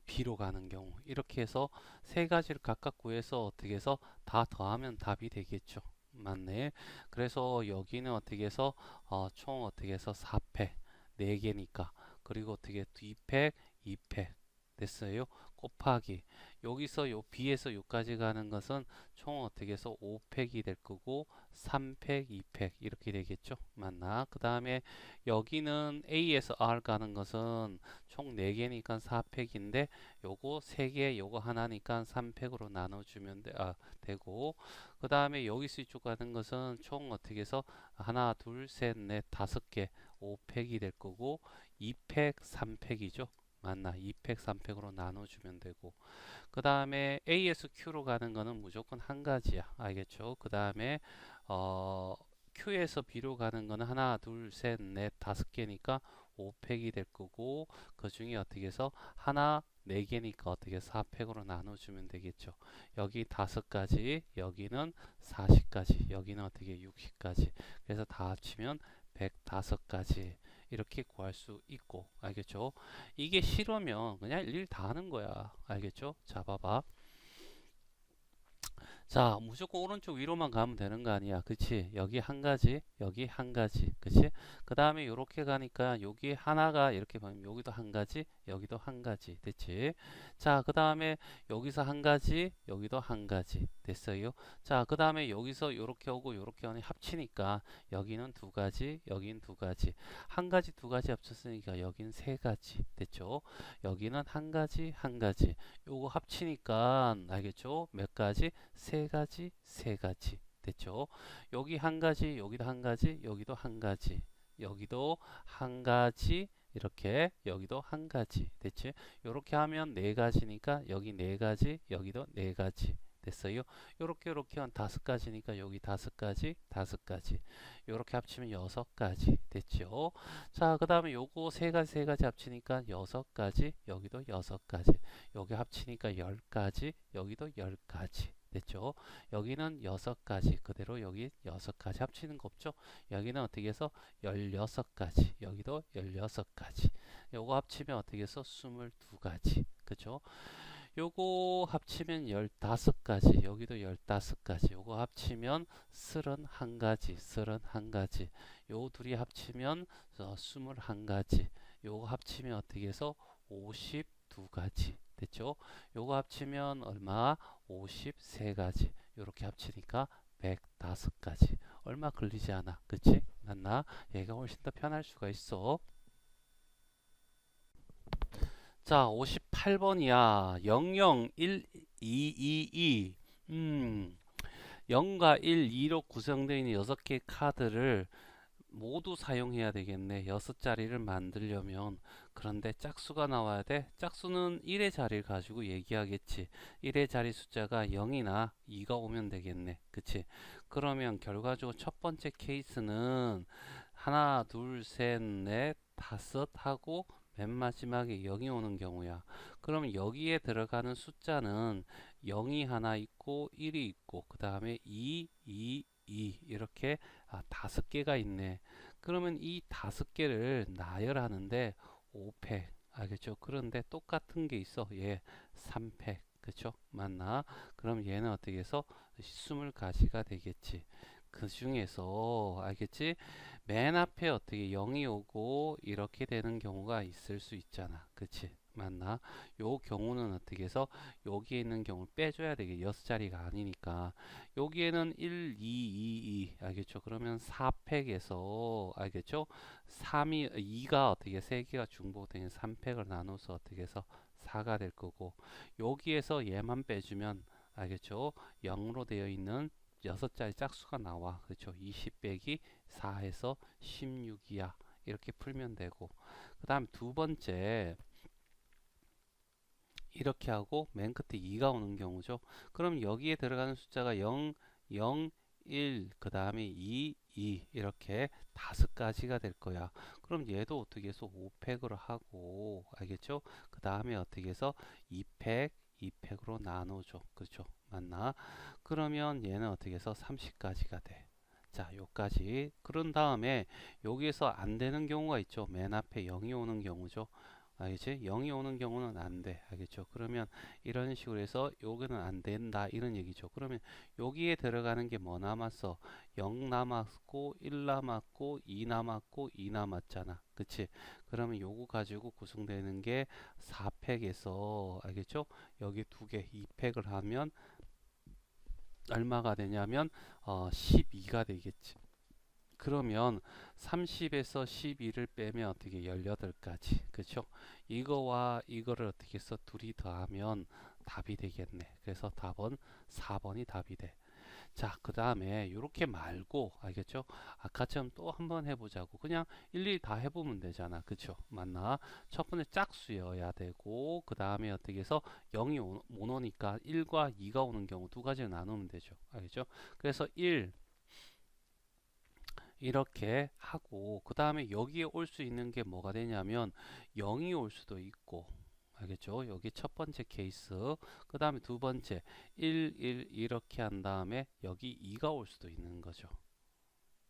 B로 가는 경우 이렇게 해서 세 가지를 각각 구해서 어떻게 해서 다 더하면 답이 되겠죠. 맞네. 그래서 여기는 어떻게 해서 총 어떻게 해서 4팩 4개니까 그리고 어떻게 2팩 2팩 됐어요. 곱하기 여기서 요 B에서 요까지 가는 것은 총 어떻게 해서 5팩이 될 거고 3팩 2팩 이렇게 되겠죠. 맞나? 그 다음에 여기는 A에서 R 가는 것은 총 4개니까 4팩인데 요거 3개 요거 하나니까 3팩으로 나눠주면 되고 그 다음에 여기서 이쪽 가는 것은 총 어떻게 해서 하나 둘셋넷 5개 5팩이 될 거고 2팩 3팩이죠. 맞나? 2팩 3팩으로 나눠주면 되고 그 다음에 A에서 Q로 가는 거는 무조건 한 가지야. 알겠죠? 그 다음에 Q에서 B로 가는 거는 하나, 둘, 셋, 넷, 5개니까 5팩이 될 거고 그 중에 어떻게 해서 하나, 4개니까 어떻게 4팩으로 나눠주면 되겠죠. 여기 5가지, 여기는 40가지, 여기는 어떻게 60가지. 그래서 다 합치면 105가지. 이렇게 구할 수 있고 알겠죠? 이게 싫으면 그냥 일일 다 하는 거야. 알겠죠? 자, 봐봐. 자, 무조건 오른쪽 위로만 가면 되는 거 아니야. 그치? 여기 한 가지, 여기 한 가지. 그치? 그 다음에 이렇게 가니까 여기 하나가 이렇게 보면 여기도 한 가지, 여기도 한 가지. 됐지? 자, 그 다음에 여기서 한 가지, 여기도 한 가지. 됐어요? 자, 그 다음에 여기서 이렇게 오고 이렇게 오니 합치니까 여기는 두 가지, 여긴 두 가지. 한 가지, 두 가지 합쳤으니까 여긴 세 가지. 됐죠? 여기는 한 가지, 한 가지. 요거 합치니까 알겠죠? 몇 가지? 세 가지, 세 가지. 됐죠? 여기 한 가지, 여기도 한 가지, 여기도 한 가지. 여기도 한 가지, 이렇게 여기도 한 가지. 됐지? 이렇게 하면 네 가지니까 여기 네 가지, 여기도 네 가지. 됐어요? 요렇게 한 5가지니까 여기 5가지, 5가지. 요렇게 합치면 6가지. 됐죠? 자, 그 다음에 요거 세 가지 합치니까 6가지, 여기도 6가지. 여기 합치니까 10가지, 여기도 10가지. 됐죠? 여기는 6가지, 그대로 여기 6가지 합치는 거 없죠? 여기는 어떻게 해서 16가지, 여기도 16가지. 요거 합치면 어떻게 해서 22가지. 그죠? 요거 합치면 15가지, 여기도 15가지, 요거 합치면 31가지, 31가지, 요 둘이 합치면 21가지, 요거 합치면 어떻게 해서 52가지 됐죠? 요거 합치면 얼마? 53가지. 요렇게 합치니까 105가지. 얼마 걸리지 않아. 그치? 맞나? 얘가 훨씬 더 편할 수가 있어. 자, 58번이야. 001222. 0과 1, 2로 구성되어 있는 6개의 카드를 모두 사용해야 되겠네. 6자리를 만들려면. 그런데 짝수가 나와야 돼. 짝수는 1의 자리를 가지고 얘기하겠지. 1의 자리 숫자가 0이나 2가 오면 되겠네. 그치? 그러면 결과적으로 첫 번째 케이스는 하나, 둘, 셋, 넷, 다섯 하고 맨 마지막에 0이 오는 경우야. 그럼 여기에 들어가는 숫자는 0이 하나 있고 1이 있고 그 다음에 2, 2, 2 이렇게 5개가 있네. 그러면 이 5개를 나열하는데 5팩 알겠죠? 그런데 똑같은 게 있어. 얘 3팩 그쵸? 맞나? 그럼 얘는 어떻게 해서 20가지가 되겠지. 그 중에서 알겠지? 맨 앞에 어떻게 0이 오고 이렇게 되는 경우가 있을 수 있잖아. 그치? 맞나? 요 경우는 어떻게 해서 여기에 있는 경우를 빼줘야 되게 6자리가 아니니까 여기에는 1, 2, 2, 2 알겠죠? 그러면 4팩에서 알겠죠? 3이 2가 어떻게 3개가 중복되는 3팩을 나눠서 어떻게 해서 4가 될 거고 여기에서 얘만 빼주면 알겠죠? 0으로 되어 있는 6자리 짝수가 나와. 그렇죠? 20 빼기 4해서 16이야. 이렇게 풀면 되고 그 다음 두 번째 이렇게 하고 맨 끝에 2가 오는 경우죠. 그럼 여기에 들어가는 숫자가 0, 0, 1, 그 다음에 2, 2 이렇게 5가지가 될 거야. 그럼 얘도 어떻게 해서 5팩으로 하고 알겠죠? 그 다음에 어떻게 해서 2팩, 2팩으로 나눠줘. 그렇죠? 맞나? 그러면 얘는 어떻게 해서 30가지가 돼. 자, 요까지. 그런 다음에 여기에서 안 되는 경우가 있죠. 맨 앞에 0이 오는 경우죠. 알겠지? 0이 오는 경우는 안 돼. 알겠죠? 그러면 이런 식으로 해서 요거는 안 된다. 이런 얘기죠. 그러면 여기에 들어가는 게 뭐 남았어? 0 남았고 1 남았고 2 남았고 2 남았잖아. 그치? 그러면 요거 가지고 구성되는 게 4팩에서 알겠죠? 여기 두 개 2팩을 하면 얼마가 되냐면 12가 되겠지. 그러면 30에서 12를 빼면 어떻게 18가지 그쵸? 이거와 이거를 어떻게 해서 둘이 더하면 답이 되겠네. 그래서 답은 4번이 답이 돼. 자, 그 다음에 이렇게 말고 알겠죠? 아까처럼 또 한번 해보자고. 그냥 일일이 다 해보면 되잖아. 그쵸? 맞나? 첫 번째 짝수여야 되고 그 다음에 어떻게 해서 0이 못 오니까 1과 2가 오는 경우 두 가지를 나누면 되죠. 알겠죠? 그래서 1 이렇게 하고 그 다음에 여기에 올 수 있는 게 뭐가 되냐면 0이 올 수도 있고 알겠죠? 여기 첫 번째 케이스 그 다음에 두 번째 1, 1 이렇게 한 다음에 여기 2가 올 수도 있는 거죠.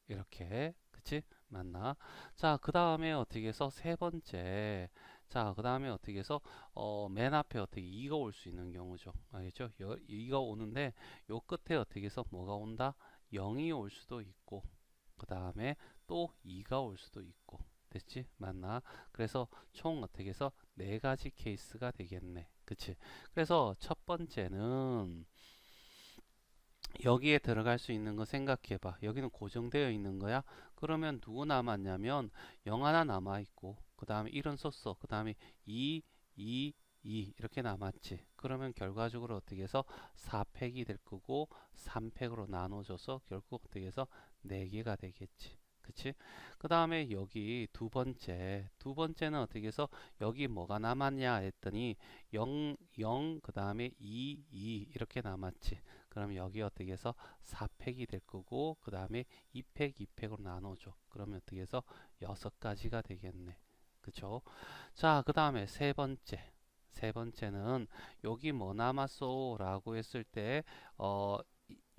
이렇게 그치? 맞나? 자, 그 다음에 어떻게 해서 세 번째 자, 그 다음에 어떻게 해서 맨 앞에 어떻게 2가 올 수 있는 경우죠. 알겠죠? 2가 오는데 요 끝에 어떻게 해서 뭐가 온다? 0이 올 수도 있고 그 다음에 또 2가 올 수도 있고 됐지? 맞나? 그래서 총 어떻게 해서 네 가지 케이스가 되겠네. 그치? 그래서 첫 번째는 여기에 들어갈 수 있는 거 생각해 봐. 여기는 고정되어 있는 거야. 그러면 누구 남았냐면 0 하나 남아 있고 그 다음에 1은 썼어. 그 다음에 2, 2, 2 이렇게 남았지. 그러면 결과적으로 어떻게 해서 4팩이 될 거고 3팩으로 나눠줘서 결국 어떻게 해서 4개가 되겠지. 그치? 그 다음에 여기 두 번째는 어떻게 해서 여기 뭐가 남았냐 했더니 0, 0, 그 다음에 2, 2 이렇게 남았지. 그럼 여기 어떻게 해서 4팩이 될 거고 그 다음에 2팩, 2팩으로 나눠줘. 그러면 어떻게 해서 6가지가 되겠네. 그쵸? 자, 그 다음에 세 번째. 세 번째는 여기 뭐 남았어? 라고 했을 때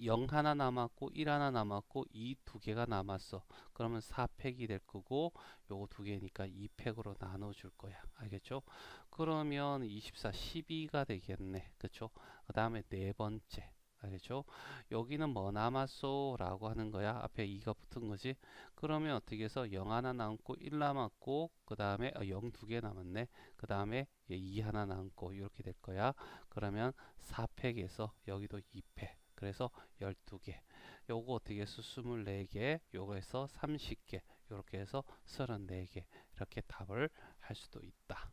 0 하나 남았고 1 하나 남았고 2 두 개가 남았어. 그러면 4팩이 될 거고 요거 두 개니까 2팩으로 나눠 줄 거야. 알겠죠? 그러면 24 12가 되겠네. 그쵸? 그 다음에 네 번째. 알겠죠? 여기는 뭐 남았어? 라고 하는 거야. 앞에 2가 붙은 거지. 그러면 어떻게 해서 0 하나 남고 1 남았고 그 다음에 0 두 개 남았네. 그 다음에 2 하나 남고 이렇게 될 거야. 그러면 4팩에서 여기도 2팩. 그래서 12개. 요거 어떻게 해서 24개, 요거에서 30개, 요렇게 해서 34개. 이렇게 답을 할 수도 있다.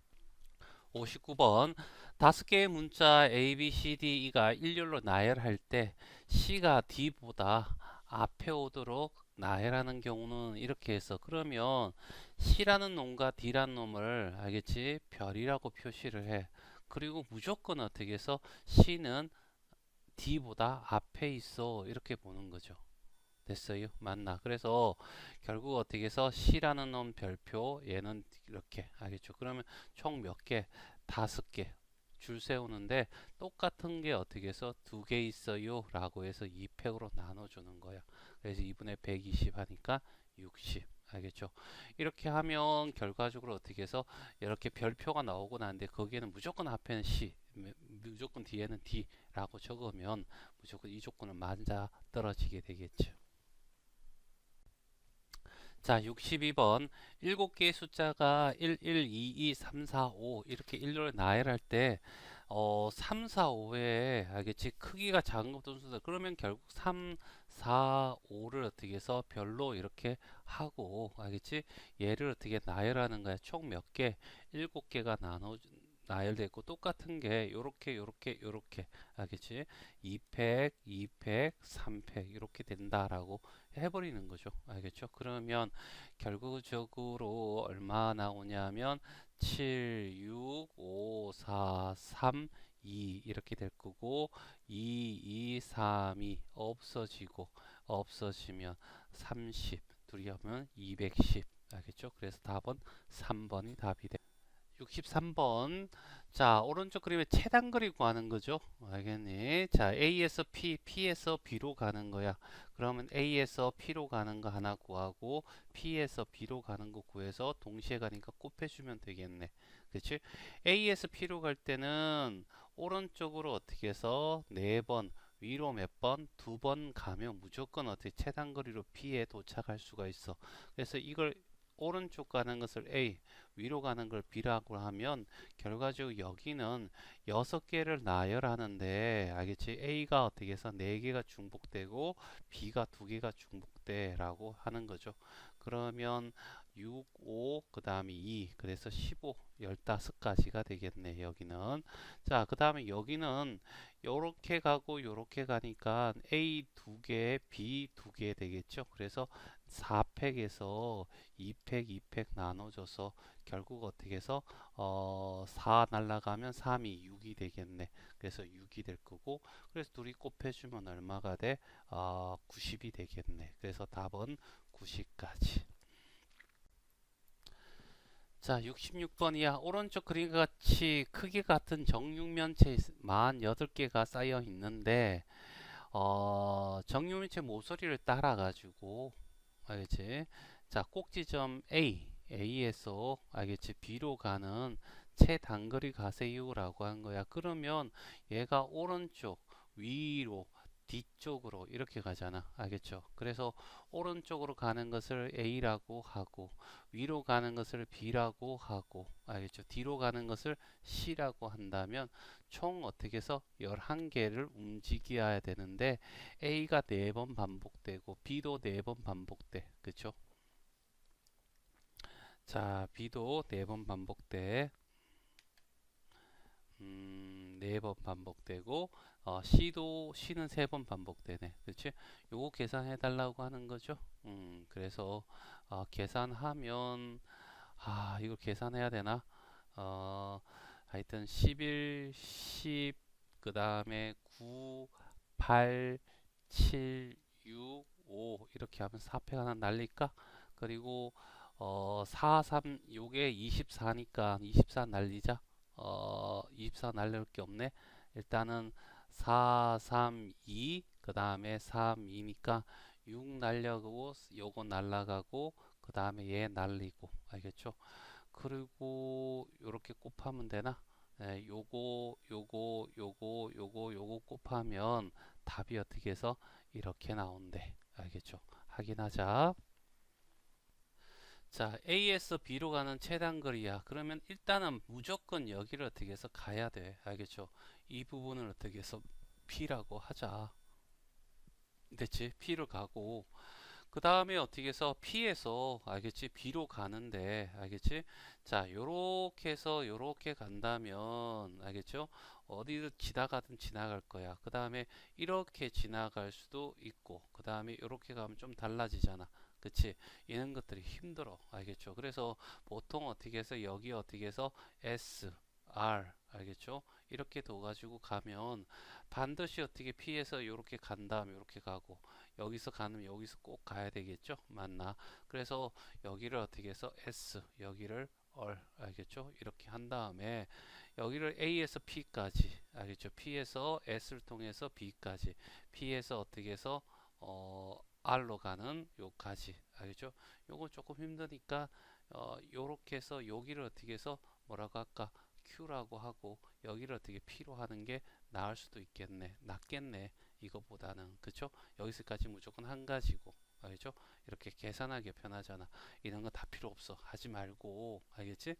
59번. 5개의 문자 A, B, C, D, E가 일렬로 나열할 때 C가 D보다 앞에 오도록 나열하는 경우는 이렇게 해서 그러면 C라는 놈과 D라는 놈을 알겠지? 별이라고 표시를 해. 그리고 무조건 어떻게 해서 C는 D보다 앞에 있어 이렇게 보는 거죠. 됐어요? 맞나? 그래서 결국 어떻게 해서 C라는 놈 별표 얘는 이렇게 알겠죠? 그러면 총 몇 개? 5개 줄 세우는데 똑같은 게 어떻게 해서 2개 있어요 라고 해서 2팩으로 나눠주는 거야. 그래서 2분의 120 하니까 60 알겠죠? 이렇게 하면 결과적으로 어떻게 해서 이렇게 별표가 나오고 나는데 거기에는 무조건 앞에는 C 무조건 뒤에는 D 라고 적으면 무조건 이 조건은 맞아 떨어지게 되겠죠. 자, 62번. 7개의 숫자가 1, 1, 2, 2, 3, 4, 5 이렇게 일렬로 나열할 때 3, 4, 5에 알겠지? 크기가 작은 것도 순서. 그러면 결국 3, 4, 5를 어떻게 해서 별로 이렇게 하고 알겠지? 얘를 어떻게 나열하는 거야? 총 몇 개? 7개가 나열되어 있고 똑같은 게 요렇게 알겠지? 2팩, 2팩, 3팩 이렇게 된다라고 해버리는 거죠. 알겠죠? 그러면 결국적으로 얼마 나오냐면 7, 6, 5, 4, 3, 2 이렇게 될 거고 2, 2, 3, 2 없어지면 30 둘이 하면 210 알겠죠? 그래서 답은 3번이 답이 돼. 63번. 자, 오른쪽 그림의 최단거리 구하는 거죠. 알겠니? 자, A에서 P, P에서 B로 가는 거야. 그러면 A에서 P로 가는 거 하나 구하고 P에서 B로 가는 거 구해서 동시에 가니까 곱해주면 되겠네. 그치? A에서 P로 갈 때는 오른쪽으로 어떻게 해서 4번, 위로 몇 번? 2번 가면 무조건 어떻게 최단거리로 P에 도착할 수가 있어. 그래서 이걸 오른쪽 가는 것을 A, 위로 가는 걸 B라고 하면 결과적으로 여기는 6개를 나열하는데 알겠지? A가 어떻게 해서 4개가 중복되고 B가 2개가 중복되라고 하는 거죠. 그러면 6, 5, 그 다음에 2, 그래서 15, 15가지가 되겠네, 여기는. 자, 그 다음에 여기는 요렇게 가고 요렇게 가니까 A 2개, B 2개 되겠죠. 그래서 4팩에서 2팩, 2팩 나눠줘서 결국 어떻게 해서 4 날라가면 3이 6이 되겠네. 그래서 6이 될 거고 그래서 둘이 곱해주면 얼마가 돼? 90이 되겠네. 그래서 답은 90까지. 자, 66번이야. 오른쪽 그림과 같이 크기 같은 정육면체 48개가 쌓여 있는데 정육면체 모서리를 따라 가지고 알겠지? 자, 꼭지점 A에서 알겠지? B로 가는 최단거리 가세요라고 한 거야. 그러면 얘가 오른쪽, 위로, 뒤쪽으로 이렇게 가잖아. 알겠죠? 그래서 오른쪽으로 가는 것을 A라고 하고 위로 가는 것을 B라고 하고 알겠죠? 뒤로 가는 것을 C라고 한다면 총 어떻게 해서 11개를 움직여야 되는데 A가 4번 반복되고 B도 4번 반복돼. 그쵸? 자, B도 4번 반복돼. 4번 반복되고 C는 3번 반복되네. 그렇지? 요거 계산해 달라고 하는 거죠. 그래서 계산하면 이거 계산해야 되나? 하여튼 11, 10, 그 다음에 9, 8, 7, 6, 5 이렇게 하면 4패가 하나 날릴까? 그리고 4, 3 요게 24니까 24 날리자. 24 날릴 게 없네. 일단은 4, 3, 2, 그 다음에 3, 2니까 6 날려가고 요거 날라가고 그 다음에 얘 날리고 알겠죠? 그리고 요렇게 곱하면 되나? 예, 요거 곱하면 답이 어떻게 해서 이렇게 나온대. 알겠죠? 확인하자. 자, A에서 B로 가는 최단거리야. 그러면 일단은 무조건 여기를 어떻게 해서 가야 돼. 알겠죠? 이 부분을 어떻게 해서 P라고 하자. 됐지? P를 가고 그 다음에 어떻게 해서 P에서 알겠지? B로 가는데 알겠지? 자, 요렇게 해서 요렇게 간다면 알겠죠? 어디를 지나가든 지나갈 거야. 그 다음에 이렇게 지나갈 수도 있고 그 다음에 요렇게 가면 좀 달라지잖아. 그치? 이런 것들이 힘들어. 알겠죠? 그래서 보통 어떻게 해서 여기 어떻게 해서 S, R 알겠죠? 이렇게 둬가지고 가면 반드시 어떻게 P에서 요렇게 간 다음에 요렇게 가고 여기서 가면 여기서 꼭 가야 되겠죠? 맞나? 그래서 여기를 어떻게 해서 S, 여기를 R, 알겠죠? 이렇게 한 다음에 여기를 A에서 P까지, 알겠죠? P에서 S를 통해서 B까지, P에서 어떻게 해서 R로 가는 요까지, 알겠죠? 요거 조금 힘드니까 요렇게 해서 여기를 어떻게 해서 뭐라고 할까? Q라고 하고 여기를 어떻게 P로 하는 게 나을 수도 있겠네. 낫겠네. 이거보다는 그쵸? 여기서까지 무조건 한 가지고 알겠죠? 이렇게 계산하기 편하잖아. 이런 거 다 필요 없어. 하지 말고 알겠지?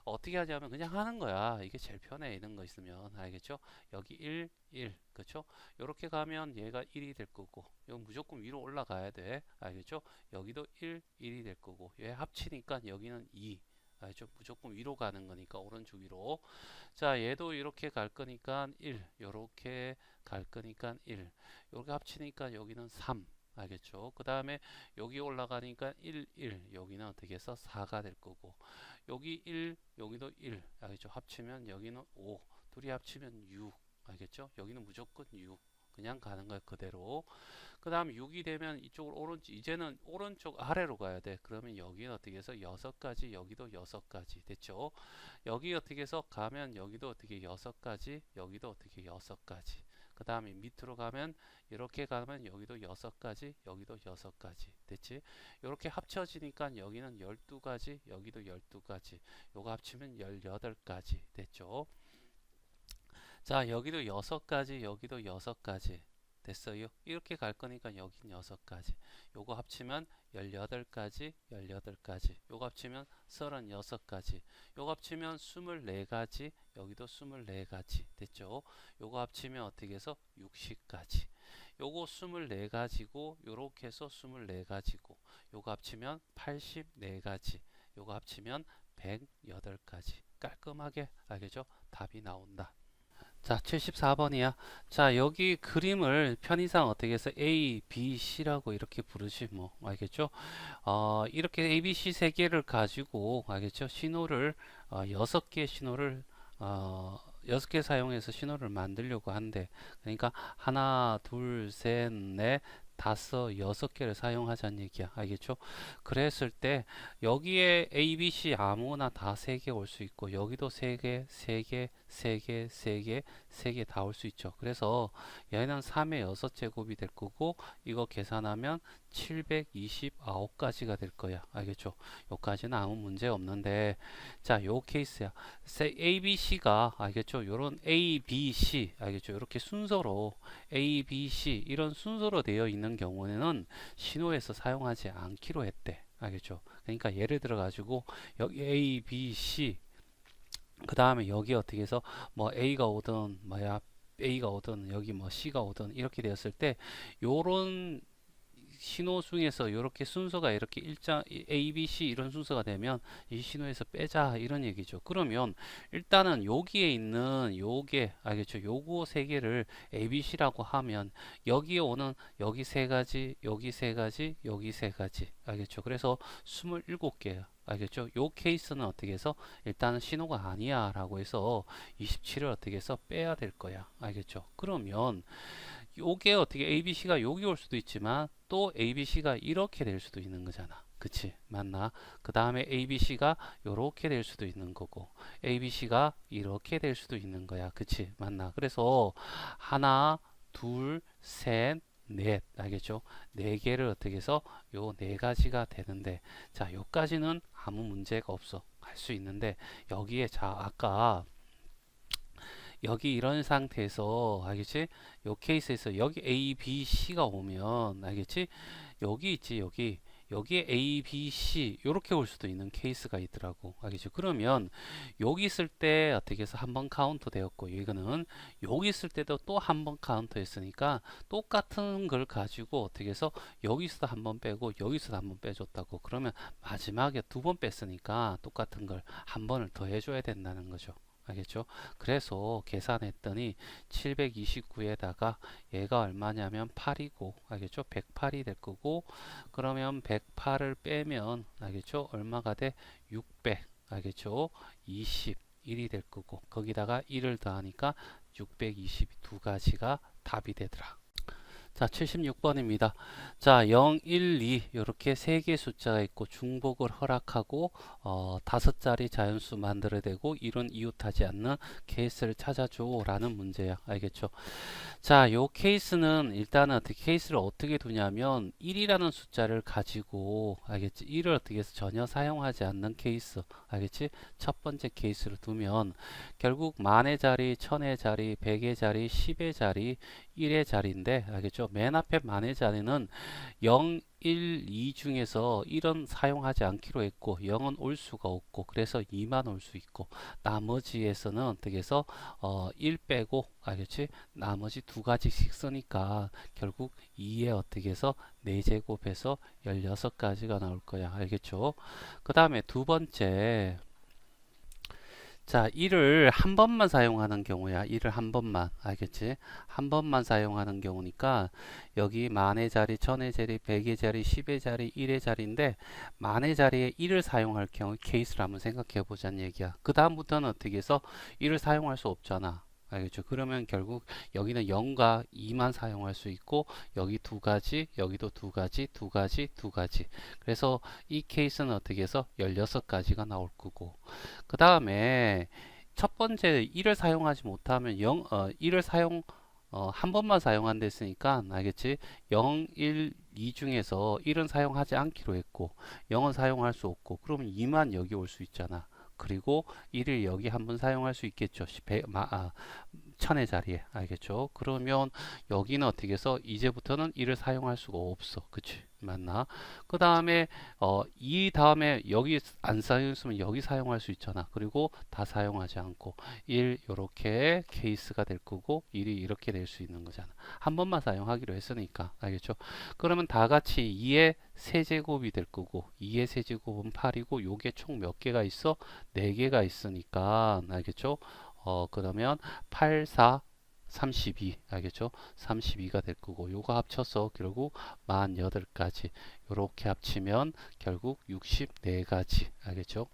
어떻게 하냐면 그냥 하는 거야. 이게 제일 편해. 이런 거 있으면 알겠죠? 여기 1, 1 그쵸? 이렇게 가면 얘가 1이 될 거고 이건 무조건 위로 올라가야 돼. 알겠죠? 여기도 1, 1이 될 거고 얘 합치니까 여기는 2 알죠? 무조건 위로 가는 거니까 오른쪽 위로. 자, 얘도 이렇게 갈 거니까 1, 요렇게 갈 거니까 1. 요렇게 합치니까 여기는 3. 알겠죠? 그 다음에 여기 올라가니까 1, 1. 여기는 어떻게 해서 4가 될 거고. 여기 1, 여기도 1. 알겠죠? 합치면 여기는 5. 둘이 합치면 6. 알겠죠? 여기는 무조건 6. 그냥 가는 거야, 그대로. 그 다음 6이 되면 이쪽으로 이제는 오른쪽 아래로 가야 돼. 그러면 여기는 어떻게 해서 6가지, 여기도 6가지. 됐죠? 여기 어떻게 해서 가면 여기도 어떻게 6가지, 여기도 어떻게 6가지. 그 다음에 밑으로 가면 이렇게 가면 여기도 6가지, 여기도 6가지. 됐지? 이렇게 합쳐지니까 여기는 12가지, 여기도 12가지. 요거 합치면 18가지. 됐죠? 자, 여기도 6가지, 여기도 6가지. 됐어요. 이렇게 갈 거니까 여긴 6가지. 요거 합치면 18가지, 18가지. 요거 합치면 36가지. 요거 합치면 24가지, 여기도 24가지. 됐죠? 요거 합치면 어떻게 해서 60가지. 요거 24가지고, 요렇게 해서 24가지고, 요거 합치면 84가지. 요거 합치면 108가지. 깔끔하게, 알겠죠? 답이 나온다. 자, 74번이야. 자, 여기 그림을 편의상 어떻게 해서 A, B, C라고 이렇게 부르지 뭐 알겠죠? 이렇게 A, B, C 세 개를 가지고 알겠죠? 신호를 6개 신호를 어, 6개 사용해서 신호를 만들려고 한대. 그러니까 하나, 둘, 셋, 넷, 다섯, 6개를 사용하자는 얘기야. 알겠죠? 그랬을 때 여기에 A, B, C 아무거나 다 3개 올 수 있고 여기도 3개, 3개, 3개, 3개, 3개 다 올 수 있죠. 그래서 얘는 3의 6제곱이 될 거고 이거 계산하면 729가지가 될 거야. 알겠죠? 여기까지는 아무 문제 없는데 자, 요 케이스야. A, B, C가 알겠죠? 요런 A, B, C 알겠죠? 이렇게 순서로 A, B, C 이런 순서로 되어 있는 경우에는 신호에서 사용하지 않기로 했대. 알겠죠? 그러니까 예를 들어 가지고 여기 A, B, C 그 다음에 여기 어떻게 해서 뭐 A가 오든 뭐야 A가 오든 여기 뭐 C가 오든 이렇게 되었을 때 요런 신호 중에서 이렇게 순서가 이렇게 일자 A, B, C 이런 순서가 되면 이 신호에서 빼자 이런 얘기죠. 그러면 일단은 여기에 있는 요게 알겠죠? 요거 세 개를 A, B, C라고 하면 여기에 오는 여기 세 가지, 여기 세 가지, 여기 세 가지 알겠죠? 그래서 27개야. 알겠죠? 요 케이스는 어떻게 해서 일단은 신호가 아니야 라고 해서 27을 어떻게 해서 빼야 될 거야. 알겠죠? 그러면 요게 어떻게 ABC가 여기 올 수도 있지만 또 ABC가 이렇게 될 수도 있는 거잖아. 그치? 맞나? 그 다음에 ABC가 요렇게 될 수도 있는 거고 ABC가 이렇게 될 수도 있는 거야. 그치? 맞나? 그래서 하나, 둘, 셋, 넷. 알겠죠? 네 개를 어떻게 해서 요 네 가지가 되는데 자, 요까지는 아무 문제가 없어. 할 수 있는데 여기에 자, 아까 여기 이런 상태에서 알겠지? 요 케이스에서 여기 A, B, C가 오면 알겠지? 여기 있지 여기에 A, B, C 요렇게 올 수도 있는 케이스가 있더라고. 알겠죠? 그러면 여기 있을 때 어떻게 해서 한 번 카운트 되었고 이거는 여기 있을 때도 또 한 번 카운트 했으니까 똑같은 걸 가지고 어떻게 해서 여기서도 한 번 빼고 여기서도 한 번 빼줬다고. 그러면 마지막에 두 번 뺐으니까 똑같은 걸 한 번을 더 해줘야 된다는 거죠. 알겠죠? 그래서 계산했더니 729에다가 얘가 얼마냐면 8이고 알겠죠? 108이 될 거고 그러면 108을 빼면 알겠죠? 얼마가 돼? 600 알겠죠? 21이 될 거고 거기다가 1을 더하니까 620 두 가지가 답이 되더라. 자, 76번입니다. 자, 0, 1, 2 이렇게 세 개 숫자가 있고 중복을 허락하고 다섯 자리 자연수 만들어내고 이런 이웃하지 않는 케이스를 찾아줘 라는 문제야. 알겠죠? 자, 요 케이스는 일단은 케이스를 어떻게 두냐면 1이라는 숫자를 가지고 알겠지? 1을 어떻게 해서 전혀 사용하지 않는 케이스. 알겠지? 첫 번째 케이스를 두면 결국 만의 자리, 천의 자리, 백의 자리, 10의 자리, 1의 자리인데 알겠죠? 맨 앞에 만의 자리는 0, 1, 2 중에서 1은 사용하지 않기로 했고 0은 올 수가 없고 그래서 2만 올 수 있고 나머지에서는 어떻게 해서 1 빼고 알겠지? 나머지 두 가지씩 쓰니까 결국 2에 어떻게 해서 4제곱해서 16가지가 나올 거야. 알겠죠? 그 다음에 두 번째 자, 1을 한 번만 사용하는 경우야. 1을 한 번만. 알겠지? 한 번만 사용하는 경우니까 여기 만의 자리, 천의 자리, 백의 자리, 10의 자리, 1의 자리인데 만의 자리에 1을 사용할 경우 케이스를 한번 생각해 보자는 얘기야. 그 다음부터는 어떻게 해서 1을 사용할 수 없잖아. 알겠죠? 그러면 결국 여기는 0과 2만 사용할 수 있고 여기 두 가지, 여기도 두 가지, 두 가지, 두 가지. 그래서 이 케이스는 어떻게 해서 16가지가 나올 거고 그 다음에 첫 번째 1을 사용하지 못하면 1을 한 번만 사용한다 했으니까 알겠지? 0, 1, 2 중에서 1은 사용하지 않기로 했고 0은 사용할 수 없고 그러면 2만 여기 올 수 있잖아. 그리고 1을 여기 한번 사용할 수 있겠죠. 천의 자리에. 알겠죠? 그러면 여기는 어떻게 해서 이제부터는 이를 사용할 수가 없어. 그치? 맞나? 그 다음에 이 다음에 여기 안 사용했으면 여기 사용할 수 있잖아. 그리고 다 사용하지 않고 1 요렇게 케이스가 될 거고 1이 이렇게 될 수 있는 거잖아. 한 번만 사용하기로 했으니까. 알겠죠? 그러면 다 같이 2의 세제곱이 될 거고 2의 세제곱은 8이고 요게 총 몇 개가 있어? 4개가 있으니까 알겠죠? 그러면 8, 4, 32 알겠죠? 32가 될 거고 요거 합쳐서 결국 48가지 요렇게 합치면 결국 64가지 알겠죠?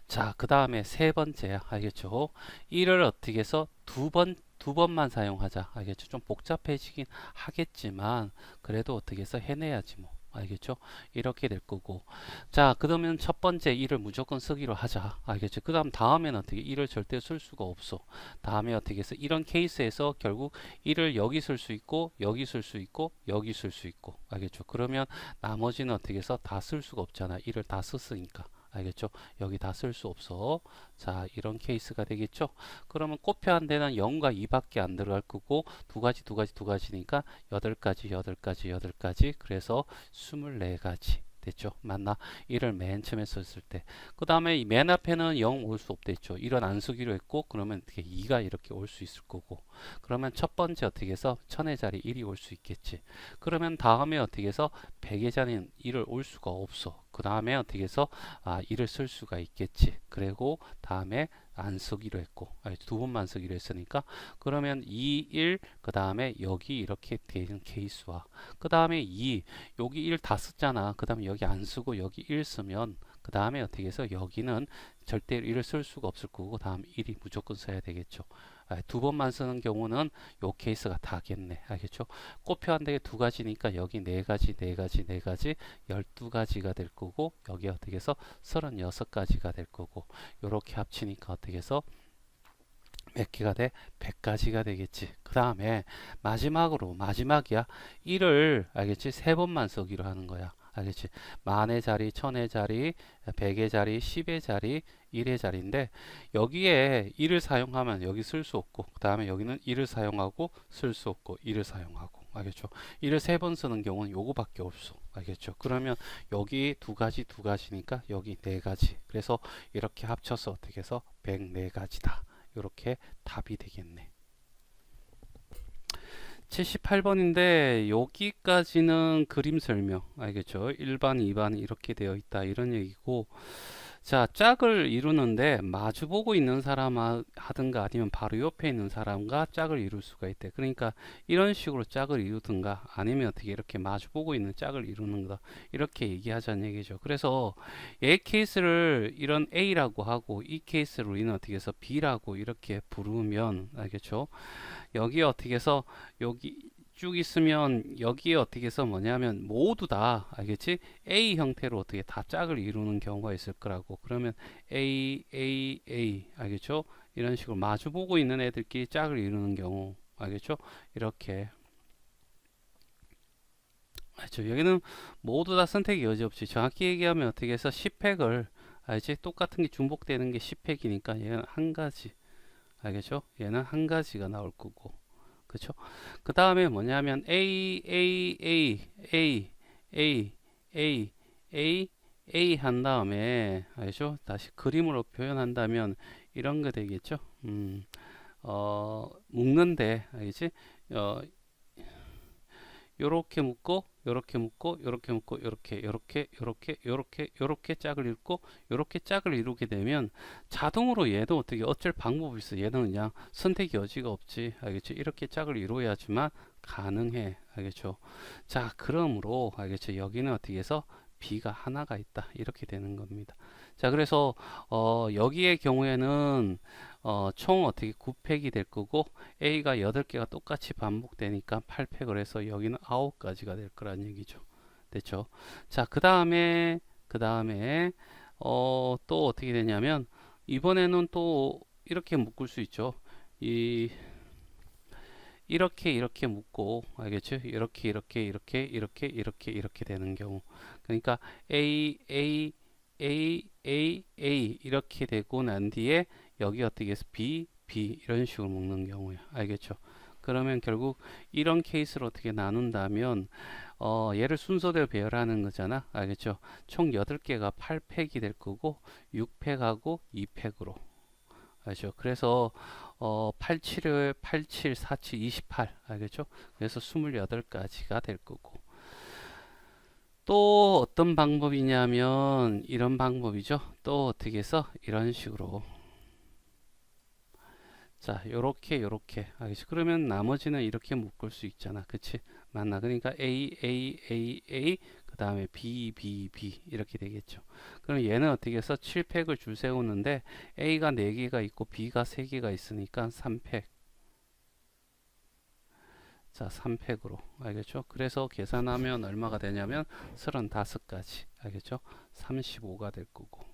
자, 그 다음에 세 번째 알겠죠? 1을 어떻게 해서 두 번만 사용하자 알겠죠? 좀 복잡해지긴 하겠지만 그래도 어떻게 해서 해내야지 뭐 알겠죠? 이렇게 될 거고 자 그러면 첫 번째 1을 무조건 쓰기로 하자 알겠죠? 그 다음에는 어떻게 1을 절대 쓸 수가 없어 다음에 어떻게 해서 이런 케이스에서 결국 1을 여기 쓸 수 있고 여기 쓸 수 있고 여기 쓸 수 있고 알겠죠? 그러면 나머지는 어떻게 해서 다 쓸 수가 없잖아 1을 다 썼으니까 알겠죠? 여기 다 쓸 수 없어. 자, 이런 케이스가 되겠죠? 그러면 곱표한 데는 0과 2밖에 안 들어갈 거고 두 가지니까 8가지. 그래서 24가지. 됐죠? 맞나? 이를 맨 처음에 썼을 때. 그 다음에 맨 앞에는 0 올 수 없댔죠. 이런 안 쓰기로 했고, 그러면 어떻게 2가 이렇게 올 수 있을 거고. 그러면 첫 번째 어떻게 해서 천의 자리 1이 올 수 있겠지. 그러면 다음에 어떻게 해서 100의 자리는 1을 올 수가 없어. 그 다음에 어떻게 해서 1을 쓸 수가 있겠지. 그리고 다음에 안 쓰기로 했고 두 번만 쓰기로 했으니까 그러면 2, 1, 그 다음에 여기 이렇게 되는 케이스와 그 다음에 2, 여기 1 다 썼잖아. 그 다음에 여기 안 쓰고 여기 1 쓰면 그 다음에 어떻게 해서 여기는 절대 1을 쓸 수가 없을 거고 다음 1이 무조건 써야 되겠죠. 두 번만 쓰는 경우는 요 케이스가 다겠네. 알겠죠? 곱표 한 대에 두 가지니까 여기 네 가지, 네 가지, 네 가지, 12가지가 될 거고, 여기 어떻게 해서 36가지가 될 거고, 요렇게 합치니까 어떻게 해서 몇 개가 돼? 100가지가 되겠지. 그 다음에 마지막이야. 1을 알겠지? 세 번만 쓰기로 하는 거야. 알겠지? 만의 자리, 천의 자리, 백의 자리, 10의 자리, 1의 자리인데 여기에 1을 사용하면 여기 쓸 수 없고 그 다음에 여기는 1을 사용하고 쓸 수 없고 1을 사용하고 알겠죠? 1을 세 번 쓰는 경우는 요거밖에 없어. 알겠죠? 그러면 여기 두 가지니까 여기 네 가지. 그래서 이렇게 합쳐서 어떻게 해서 104가지다. 이렇게 답이 되겠네. 78번인데 여기까지는 그림 설명 알겠죠? 1반, 2반 이렇게 되어 있다 이런 얘기고 자 짝을 이루는데 마주보고 있는 사람 하든가 아니면 바로 옆에 있는 사람과 짝을 이룰 수가 있대. 그러니까 이런 식으로 짝을 이루든가 아니면 어떻게 이렇게 마주보고 있는 짝을 이루는 거다 이렇게 얘기하자는 얘기죠. 그래서 얘 케이스를 이런 A라고 하고 이 케이스를 우리는 어떻게 해서 B라고 이렇게 부르면 알겠죠? 여기 어떻게 해서 여기 쭉 있으면 여기에 어떻게 해서 뭐냐면 모두 다 알겠지? A 형태로 어떻게 다 짝을 이루는 경우가 있을 거라고. 그러면 A 알겠죠? 이런 식으로 마주보고 있는 애들끼리 짝을 이루는 경우 알겠죠? 이렇게 알죠? 여기는 모두 다 선택의 여지 없이 정확히 얘기하면 어떻게 해서 10획을 알지? 똑같은 게 중복되는 게 10획이니까 얘는 한 가지 알겠죠? 얘는 한 가지가 나올 거고 그쵸? 그 다음에 뭐냐면 A 한 다음에 알죠? 다시 그림으로 표현한다면 이런 거 되겠죠? 묶는데 알겠지? 어, 요렇게 묶고 요렇게 묶고 요렇게 묶고 요렇게 짝을 이루고 요렇게 짝을 이루게 되면 자동으로 얘도 어떻게 어쩔 방법이 있어. 얘는 그냥 선택 여지가 없지. 알겠죠? 이렇게 짝을 이루어야지만 가능해. 알겠죠? 자, 그러므로 알겠죠? 여기는 어떻게 해서 B가 하나가 있다. 이렇게 되는 겁니다. 자, 그래서 여기의 경우에는 총 어떻게 9팩이 될 거고 A가 8개가 똑같이 반복되니까 8팩을 해서 여기는 9가지가 될 거란 얘기죠. 됐죠? 자, 그 다음에 또 어떻게 되냐면 이번에는 또 이렇게 묶을 수 있죠. 이렇게 묶고 알겠죠? 이렇게 되는 경우 그러니까 A 이렇게 되고 난 뒤에 여기 어떻게 해서 B 이런 식으로 묶는 경우야. 알겠죠? 그러면 결국 이런 케이스를 어떻게 나눈다면 얘를 순서대로 배열하는 거잖아. 알겠죠? 총 8개가 8팩이 될 거고 6팩하고 2팩으로 알죠? 그래서 87, 47, 28 알겠죠? 그래서 28가지가 될 거고 또 어떤 방법이냐면 이런 방법이죠. 또 어떻게 해서 이런 식으로 자 요렇게 알겠죠? 그러면 나머지는 이렇게 묶을 수 있잖아. 그치? 맞나? 그러니까 A 그 다음에 B 이렇게 되겠죠. 그럼 얘는 어떻게 해서 7팩을 줄 세우는데 A가 4개가 있고 B가 3개가 있으니까 3팩 자 3팩으로 알겠죠? 그래서 계산하면 얼마가 되냐면 35가지 알겠죠? 35가 될 거고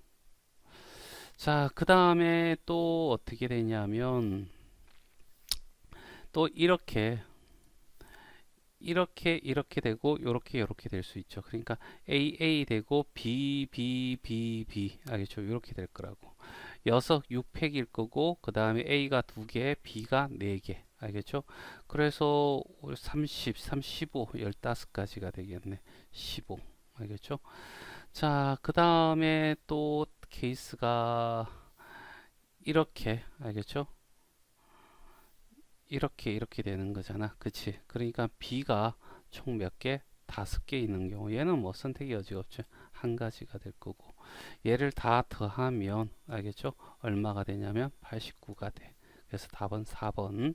자 그 다음에 또 어떻게 되냐면 또 이렇게 되고 요렇게 될 수 있죠. 그러니까 A 되고 B 알겠죠? 이렇게 될 거라고. 6팩일 거고 그 다음에 A가 2개, B가 4개. 알겠죠? 그래서 30, 35, 15가지가 되겠네. 15. 알겠죠? 자, 그 다음에 또 케이스가 이렇게 알겠죠? 이렇게 되는 거잖아. 그치? 그러니까 B가 총 몇 개? 5개 있는 경우 얘는 뭐 선택의 여지가 없죠. 한 가지가 될 거고 얘를 다 더하면 알겠죠? 얼마가 되냐면 89가 돼. 그래서 답은 4번.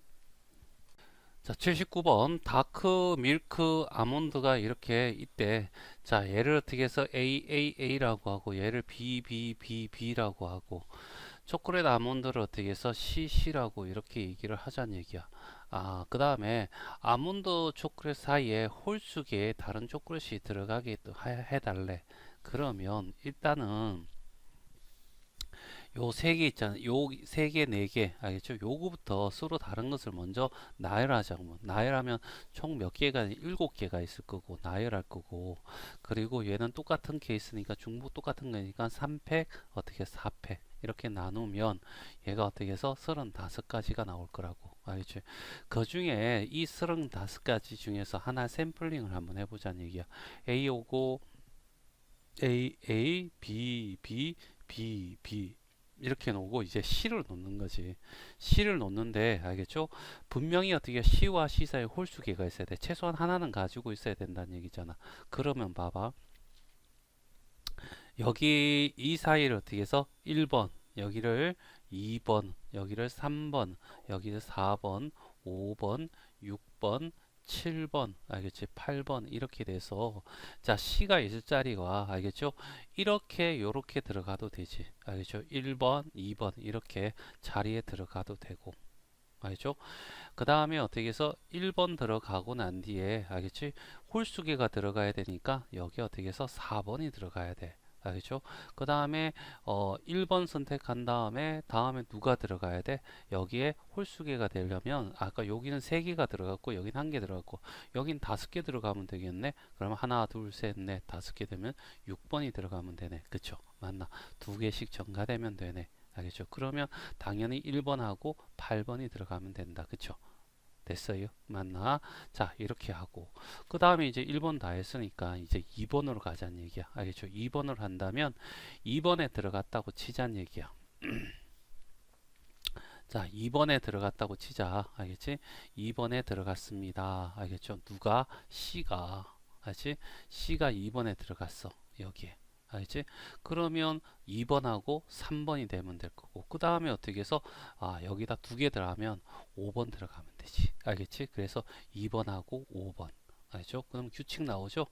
자, 79번 다크 밀크 아몬드가 이렇게 있대. 자, 얘를 어떻게 해서 A라고 하고 얘를 B라고 하고 초콜릿 아몬드를 어떻게 해서 CC라고 이렇게 얘기를 하자는 얘기야. 그 다음에 아몬드 초콜릿 사이에 홀수계에 다른 초콜릿이 들어가게 해달래. 그러면 일단은 요 세 개 있잖아. 요 세 개, 네 개. 알겠죠? 요거부터 서로 다른 것을 먼저 나열하자고. 나열하면 총 몇 개가, 일곱 개가 있을 거고, 나열할 거고. 그리고 얘는 똑같은 케이스니까, 중복 똑같은 거니까 3팩, 어떻게 4팩. 이렇게 나누면 얘가 어떻게 해서 35가지가 나올 거라고. 알겠죠? 그 중에 이 35가지 중에서 하나 샘플링을 한번 해보자는 얘기야. A 오고, A, B, B, B, B. 이렇게 놓고 이제 C를 놓는 거지. C를 놓는데 알겠죠? 분명히 어떻게 C와 C 사이에 홀수계가 있어야 돼. 최소한 하나는 가지고 있어야 된다는 얘기잖아. 그러면 봐봐. 여기 이 사이를 어떻게 해서 1번, 여기를 2번, 여기를 3번, 여기를 4번, 5번, 6번, 7번, 알겠지? 8번 이렇게 돼서 자 C가 있을 자리가 알겠죠? 이렇게 요렇게 들어가도 되지. 알겠죠? 1번, 2번 이렇게 자리에 들어가도 되고 알겠죠? 그 다음에 어떻게 해서 1번 들어가고 난 뒤에 알겠지? 홀수계가 들어가야 되니까 여기 어떻게 해서 4번이 들어가야 돼. 알겠죠? 그 다음에 1번 선택한 다음에 누가 들어가야 돼? 여기에 홀수계가 되려면 아까 여기는 3개가 들어갔고 여긴 1개 들어갔고 여긴 5개 들어가면 되겠네. 그러면 하나 둘셋넷 5개 되면 6번이 들어가면 되네. 그쵸? 맞나? 2개씩 전가되면 되네. 알겠죠? 그러면 당연히 1번하고 8번이 들어가면 된다. 그쵸? 됐어요? 맞나? 자, 이렇게 하고. 그 다음에 이제 1번 다 했으니까 이제 2번으로 가자는 얘기야. 알겠죠? 2번을 한다면 2번에 들어갔다고 치자는 얘기야. 자, 2번에 들어갔다고 치자. 알겠지? 2번에 들어갔습니다. 알겠죠? 누가? C가. 알지? C가 2번에 들어갔어. 여기에. 알겠지? 그러면 2번하고 3번이 되면 될 거고 그 다음에 어떻게 해서 여기다 2개 들어가면 5번 들어가면 되지. 알겠지? 그래서 2번하고 5번. 알죠? 그럼 규칙 나오죠?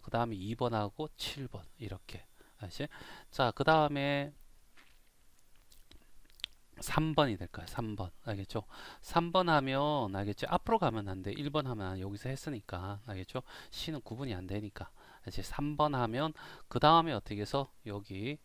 그 다음에 2번하고 7번 이렇게. 알지? 자, 그 다음에 3번이 될 거야. 3번. 알겠죠? 3번 하면 알겠죠? 앞으로 가면 안 돼. 1번 하면 여기서 했으니까. 알겠죠? C는 구분이 안 되니까. 이제 3번 하면 그 다음에 어떻게 해서 여기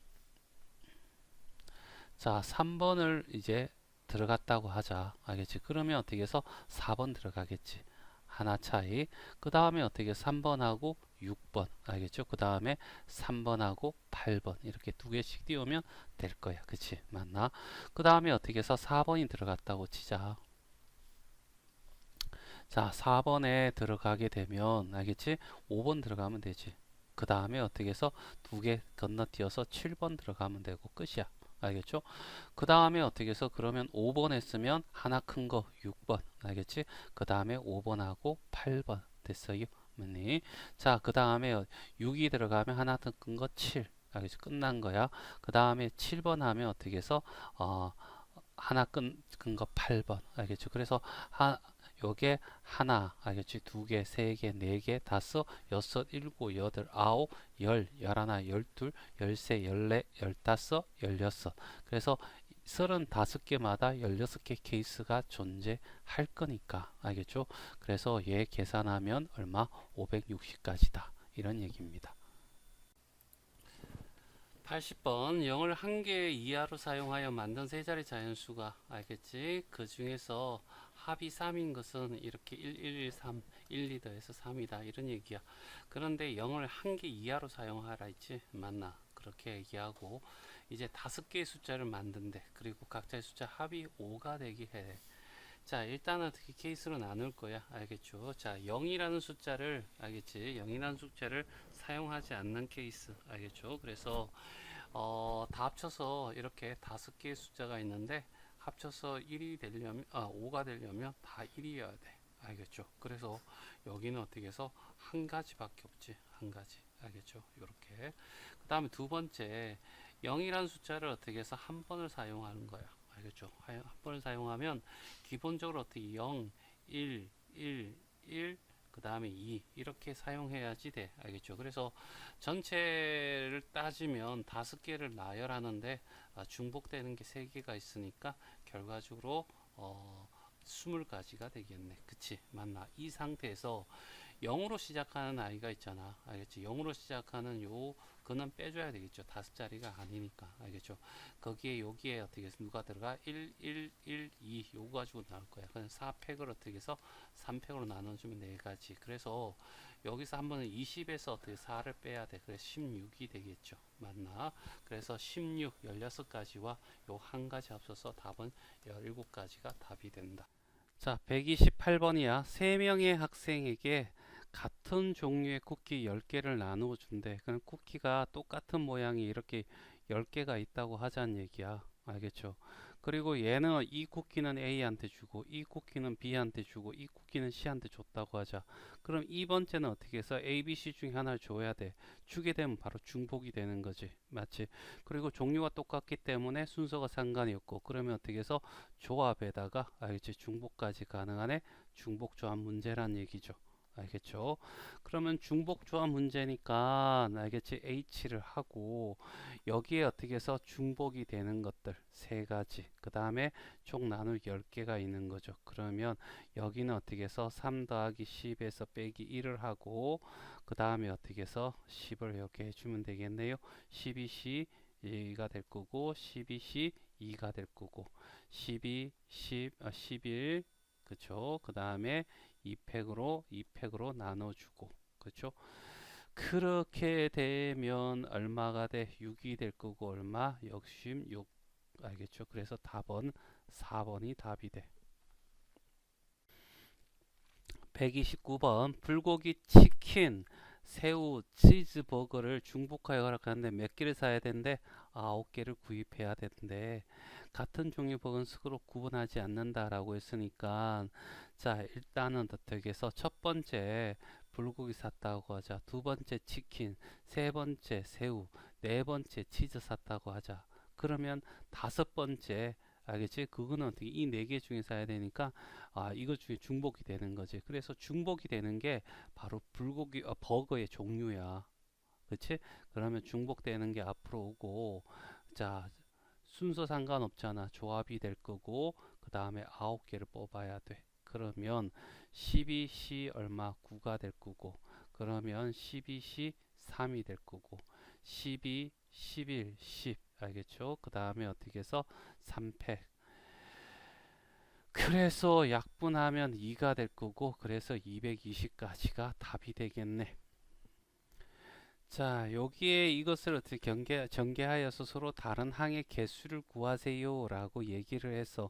자 3번을 이제 들어갔다고 하자. 알겠지? 그러면 어떻게 해서 4번 들어가겠지. 하나 차이. 그 다음에 어떻게 3번하고 6번. 알겠죠? 그 다음에 3번하고 8번. 이렇게 2개씩 띄우면 될 거야. 그치? 맞나? 그 다음에 어떻게 해서 4번이 들어갔다고 치자. 자, 4번에 들어가게 되면, 알겠지? 5번 들어가면 되지. 그 다음에 어떻게 해서 2개 건너뛰어서 7번 들어가면 되고 끝이야. 알겠죠? 그 다음에 어떻게 해서 그러면 5번 했으면 하나 큰 거 6번. 알겠지? 그 다음에 5번하고 8번. 됐어요? 맞니? 자, 그 다음에 6이 들어가면 하나 더 큰 거 7. 알겠지? 끝난 거야. 그 다음에 7번 하면 어떻게 해서 하나 큰 거 8번. 알겠죠? 그래서 요게 하나, 알겠지? 2개, 3개, 4개, 5, 6, 7, 8, 9, 10, 11, 12, 13, 14, 15, 16. 그래서 35개마다 16개 케이스가 존재할 거니까. 알겠죠? 그래서 얘 계산하면 얼마? 560까지다. 이런 얘기입니다. 80번 0을 한 개 이하로 사용하여 만든 세 자리 자연수가 알겠지? 그 중에서 합이 3인 것은 이렇게 1, 1, 1, 3, 1, 2 더해서 3이다 이런 얘기야. 그런데 0을 한 개 이하로 사용하라 했지? 맞나? 그렇게 얘기하고 이제 5개의 숫자를 만든대. 그리고 각자의 숫자 합이 5가 되게 해. 자, 일단은 어떻게 케이스로 나눌 거야. 알겠죠? 자, 0이라는 숫자를 알겠지? 0이라는 숫자를 사용하지 않는 케이스. 알겠죠? 그래서 다 합쳐서 이렇게 5개의 숫자가 있는데 합쳐서 1이 되려면 5가 되려면 다 1이어야 돼. 알겠죠? 그래서 여기는 어떻게 해서 한 가지밖에 없지. 한 가지. 알겠죠? 이렇게. 그다음에 두 번째 0이라는 숫자를 어떻게 해서 한 번을 사용하는 거야. 알겠죠? 한 번을 사용하면 기본적으로 어떻게 0, 1, 1, 1, 그 다음에 2 이렇게 사용해야지 돼. 알겠죠? 그래서 전체를 따지면 5개를 나열하는데 중복되는 게 3개가 있으니까 결과적으로 20가지가 되겠네. 그치? 맞나? 이 상태에서 0으로 시작하는 아이가 있잖아. 알겠지? 0으로 시작하는 그는 빼줘야 되겠죠. 5자리가 아니니까. 알겠죠? 거기에 여기에 어떻게 해서 누가 들어가? 1, 1, 1, 2 요거 가지고 나올 거야. 그래서 4팩을 어떻게 해서 3팩으로 나눠주면 4가지. 그래서 여기서 한 번은 20에서 어떻게 4를 빼야 돼. 그래서 16이 되겠죠. 맞나? 그래서 16, 16가지와 요 한 가지 합쳐서 답은 17가지가 답이 된다. 자, 128번이야. 3명의 학생에게 같은 종류의 쿠키 10개를 나누어 준대. 그럼 쿠키가 똑같은 모양이 이렇게 10개가 있다고 하자는 얘기야. 알겠죠? 그리고 얘는 이 쿠키는 A한테 주고 이 쿠키는 B한테 주고 이 쿠키는 C한테 줬다고 하자. 그럼 이 번째는 어떻게 해서 A, B, C 중에 하나를 줘야 돼. 주게 되면 바로 중복이 되는 거지. 맞지? 그리고 종류가 똑같기 때문에 순서가 상관이 없고 그러면 어떻게 해서 조합에다가 알겠지? 중복까지 가능하네. 중복 조합 문제란 얘기죠. 알겠죠? 그러면 중복 조합 문제니까 알겠지? H를 하고 여기에 어떻게 해서 중복이 되는 것들 3가지 그 다음에 총 나눌 10개가 있는 거죠. 그러면 여기는 어떻게 해서 3 더하기 10에서 빼기 1을 하고 그 다음에 어떻게 해서 10을 이렇게 해주면 되겠네요. 12C 2가 될 거고 12C 2가 될 거고 12, 10, 11 그쵸. 그 다음에 2팩으로 나눠주고 그쵸. 그렇게 되면 얼마가 돼? 6이 될 거고 얼마? 역시 6 알겠죠. 그래서 답은 4번이 답이 돼. 129번 불고기 치킨 새우 치즈버거를 중복하여 허락하는데 몇 개를 사야 되는데 9개를 구입해야 되는데 같은 종류 버거는 스스로 구분하지 않는다라고 했으니까 자 일단은 어떻게 해서 첫 번째 불고기 샀다고 하자. 두 번째 치킨, 세 번째 새우, 네 번째 치즈 샀다고 하자. 그러면 다섯 번째 알겠지? 그거는 어떻게 이 네 개 중에 사야 되니까 이것 중에 중복이 되는 거지. 그래서 중복이 되는 게 바로 버거의 종류야. 그치? 그러면 중복되는 게 앞으로 오고, 자, 순서 상관없잖아. 조합이 될 거고, 그 다음에 9개를 뽑아야 돼. 그러면 12C 얼마? 9가 될 거고, 그러면 12C 3이 될 거고, 12, 11, 10. 알겠죠? 그 다음에 어떻게 해서 3팩. 그래서 약분하면 2가 될 거고 그래서 220까지가 답이 되겠네. 자, 여기에 이것을 어떻게 전개하여서 서로 다른 항의 개수를 구하세요 라고 얘기를 해서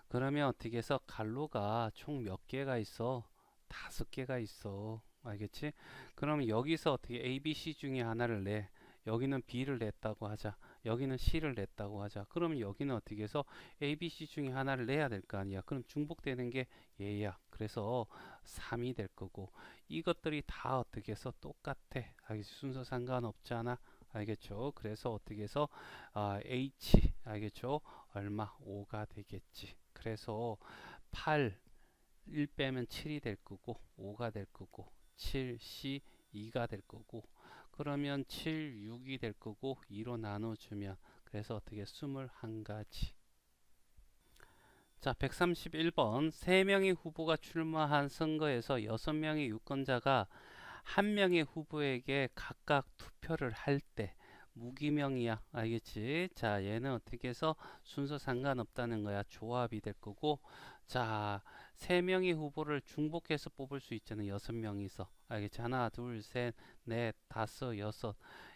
그러면 어떻게 해서 갈로가 총 몇 개가 있어? 5개가 있어. 알겠지? 그러면 여기서 어떻게 A, B, C 중에 하나를 내. 여기는 B를 냈다고 하자. 여기는 C를 냈다고 하자. 그러면 여기는 어떻게 해서 A, B, C 중에 하나를 내야 될 거 아니야. 그럼 중복되는 게 얘야. 그래서 3이 될 거고 이것들이 다 어떻게 해서 똑같아. 알겠지? 순서 상관없잖아. 알겠죠? 그래서 어떻게 해서 H 알겠죠? 얼마? 5가 되겠지. 그래서 8 1 빼면 7이 될 거고 5가 될 거고 7C 2가 될 거고 그러면 7 6이 될 거고 2로 나눠주면 그래서 어떻게 21가지. 자, 131번 3명의 후보가 출마한 선거에서 6명의 유권자가 한 명의 후보에게 각각 투표를 할 때 무기명이야. 알겠지? 자, 얘는 어떻게 해서 순서 상관없다는 거야. 조합이 될 거고 자, 3명의 후보를 중복해서 뽑을 수 있잖아. 6명이서. 알겠지? 하나, 둘, 셋, 넷, 다섯, 여섯.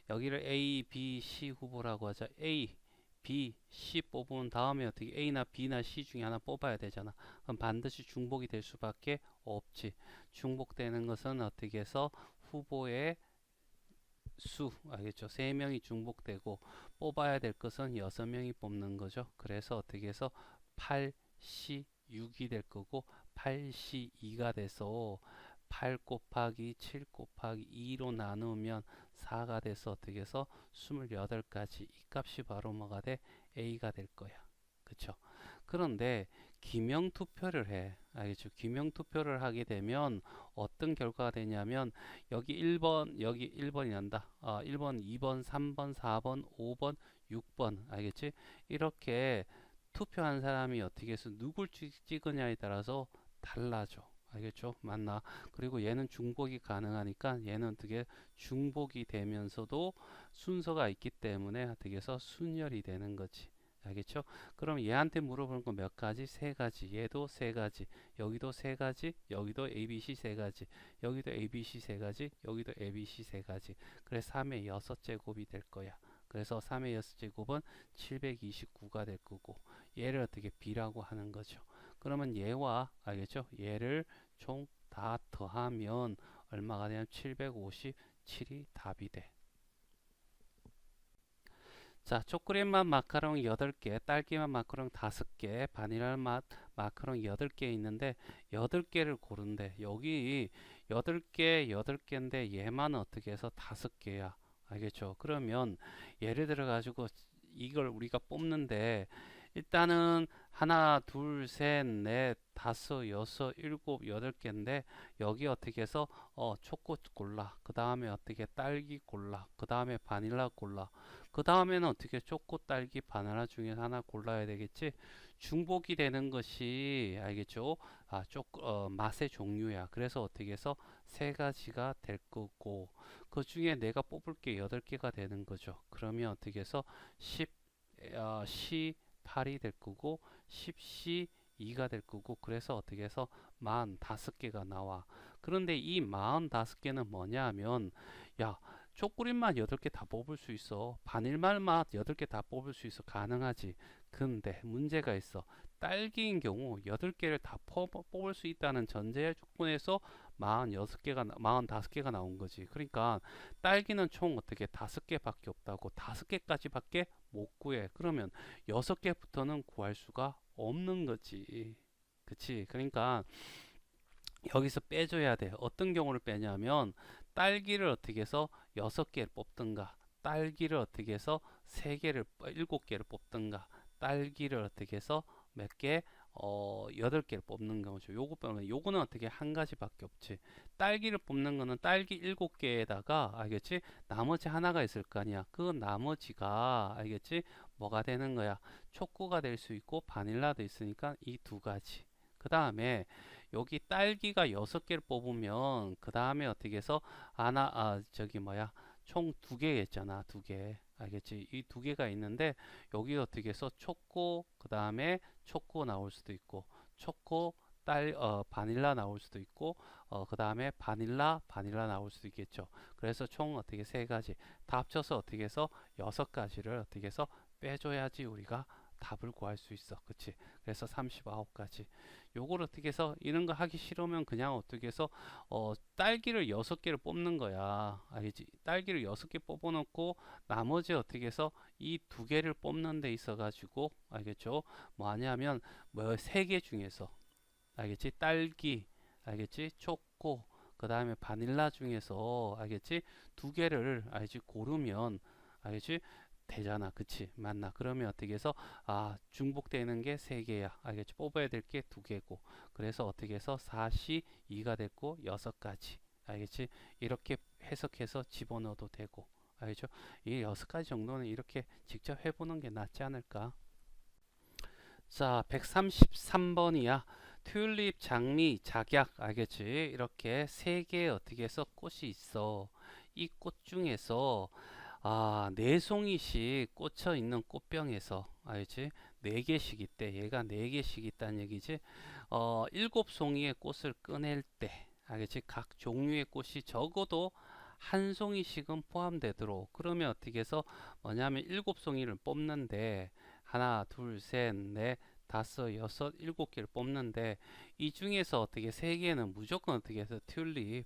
여기를 A, B, C 후보라고 하자. A, B, C 뽑은 다음에 어떻게 A나 B나 C 중에 하나 뽑아야 되잖아. 그럼 반드시 중복이 될 수밖에 없지. 중복되는 것은 어떻게 해서 후보의 수, 알겠죠? 3명이 중복되고 뽑아야 될 것은 6명이 뽑는 거죠. 그래서 어떻게 해서 8C 6이 될 거고 8C 2가 돼서 8 곱하기 7 곱하기 2로 나누면 4가 돼서 어떻게 해서 28가지 이 값이 바로 뭐가 돼? A가 될 거야. 그쵸? 그런데 기명 투표를 해. 알겠죠? 기명 투표를 하게 되면 어떤 결과가 되냐면 여기 1번, 여기 1번이 난다. 1번, 2번, 3번, 4번, 5번, 6번. 알겠지? 이렇게 투표한 사람이 어떻게 해서 누굴 찍으냐에 따라서 달라져. 알겠죠? 맞나? 그리고 얘는 중복이 가능하니까 얘는 어떻게 중복이 되면서도 순서가 있기 때문에 어떻게 해서 순열이 되는 거지. 알겠죠? 그럼 얘한테 물어보는 거 몇 가지? 세 가지. 얘도 세 가지. 여기도 세 가지. 여기도 ABC 세 가지. 여기도 ABC 세 가지. 여기도 ABC 세 가지. 그래서 3의 6제곱이 될 거야. 그래서 3의 6제곱은 729가 될 거고 얘를 어떻게 B라고 하는 거죠. 그러면 얘와 알겠죠? 얘를 총 다 더하면 얼마가 되냐면 757이 답이 돼. 자, 초콜릿 맛 마카롱 8개, 딸기 맛 마카롱 5개, 바닐라 맛 마카롱 8개 있는데 8개를 고른대. 여기 8개, 8개인데 얘만 어떻게 해서 5개야. 알겠죠? 그러면 예를 들어 가지고 이걸 우리가 뽑는데 일단은 하나, 둘, 셋, 넷, 다섯, 여섯, 일곱, 8개인데 여기 어떻게 해서 초코 골라. 그 다음에 어떻게 딸기 골라. 그 다음에 바닐라 골라. 그 다음에는 어떻게 초코, 딸기, 바나나 중에서 하나 골라야 되겠지. 중복이 되는 것이 알겠죠? 맛의 종류야. 그래서 어떻게 해서 세 가지가 될 거고 그 중에 내가 뽑을 게 8개가 되는 거죠. 그러면 어떻게 해서 10, C8이 될 거고 10C 2가 될 거고 그래서 어떻게 해서 45개가 나와. 그런데 이 45개는 뭐냐 하면 야 초콜릿 맛 8개 다 뽑을 수 있어. 바닐맛 맛 8개 다 뽑을 수 있어. 가능하지. 근데 문제가 있어. 딸기인 경우 8개를 다 뽑을 수 있다는 전제 조건에서 46개가 45개가 나온 거지. 그러니까 딸기는 총 어떻게 5개밖에 없다고. 5개까지밖에 못 구해. 그러면 6개부터는 구할 수가 없는 거지. 그치? 그러니까 여기서 빼줘야 돼. 어떤 경우를 빼냐면 딸기를 어떻게 해서 6개를 뽑든가 딸기를 어떻게 해서 3개를 7개를 뽑든가 딸기를 어떻게 해서 몇 개? 8개를 뽑는 경우죠. 요거 빼면 요거는 어떻게 한 가지밖에 없지. 딸기를 뽑는 거는 딸기 7개에다가 알겠지? 나머지 하나가 있을 거 아니야. 그 나머지가 알겠지? 뭐가 되는 거야? 초코가 될 수 있고 바닐라도 있으니까 이 두 가지. 그 다음에 여기 딸기가 6개를 뽑으면 그 다음에 어떻게 해서 저기 뭐야 총 2개였잖아. 2개 알겠지? 이 2개가 있는데 여기 어떻게 해서 초코 그 다음에 초코 나올 수도 있고 초코 바닐라 나올 수도 있고 그 다음에 바닐라 나올 수도 있겠죠. 그래서 총 어떻게 세 가지 다 합쳐서 어떻게 해서 6가지를 어떻게 해서 빼줘야지 우리가 답을 구할 수 있어. 그치? 그래서 39가지. 요걸 어떻게 해서 이런 거 하기 싫으면 그냥 어떻게 해서 딸기를 6개를 뽑는 거야. 알겠지? 딸기를 6개 뽑아 놓고 나머지 어떻게 해서 이 2개를 뽑는 데 있어 가지고 알겠죠? 뭐 하냐면 뭐 3개 중에서 알겠지? 딸기 알겠지? 초코 그 다음에 바닐라 중에서 알겠지? 2개를 알지? 고르면 알겠지? 되잖아. 그치? 맞나? 그러면 어떻게 해서 중복되는 게 3개야. 알겠지? 뽑아야 될 게 2개고. 그래서 어떻게 해서 4C 2가 됐고 6가지. 알겠지? 이렇게 해석해서 집어넣어도 되고. 알겠죠? 이 6가지 정도는 이렇게 직접 해보는 게 낫지 않을까? 자, 133번이야. 튤립, 장미, 작약, 알겠지? 이렇게 3개의 어떻게 해서 꽃이 있어. 이 꽃 중에서 4송이씩 꽂혀 있는 꽃병에서 알지? 4개씩 있대. 얘가 4개씩 있다는 얘기지. 7송이의 꽃을 꺼낼 때 알겠지? 각 종류의 꽃이 적어도 한 송이씩은 포함되도록. 그러면 어떻게 해서 뭐냐면 7송이를 뽑는데 하나, 둘, 셋, 넷, 다섯, 여섯, 7개를 뽑는데 이 중에서 어떻게 3개는 무조건 어떻게 해서 튤립,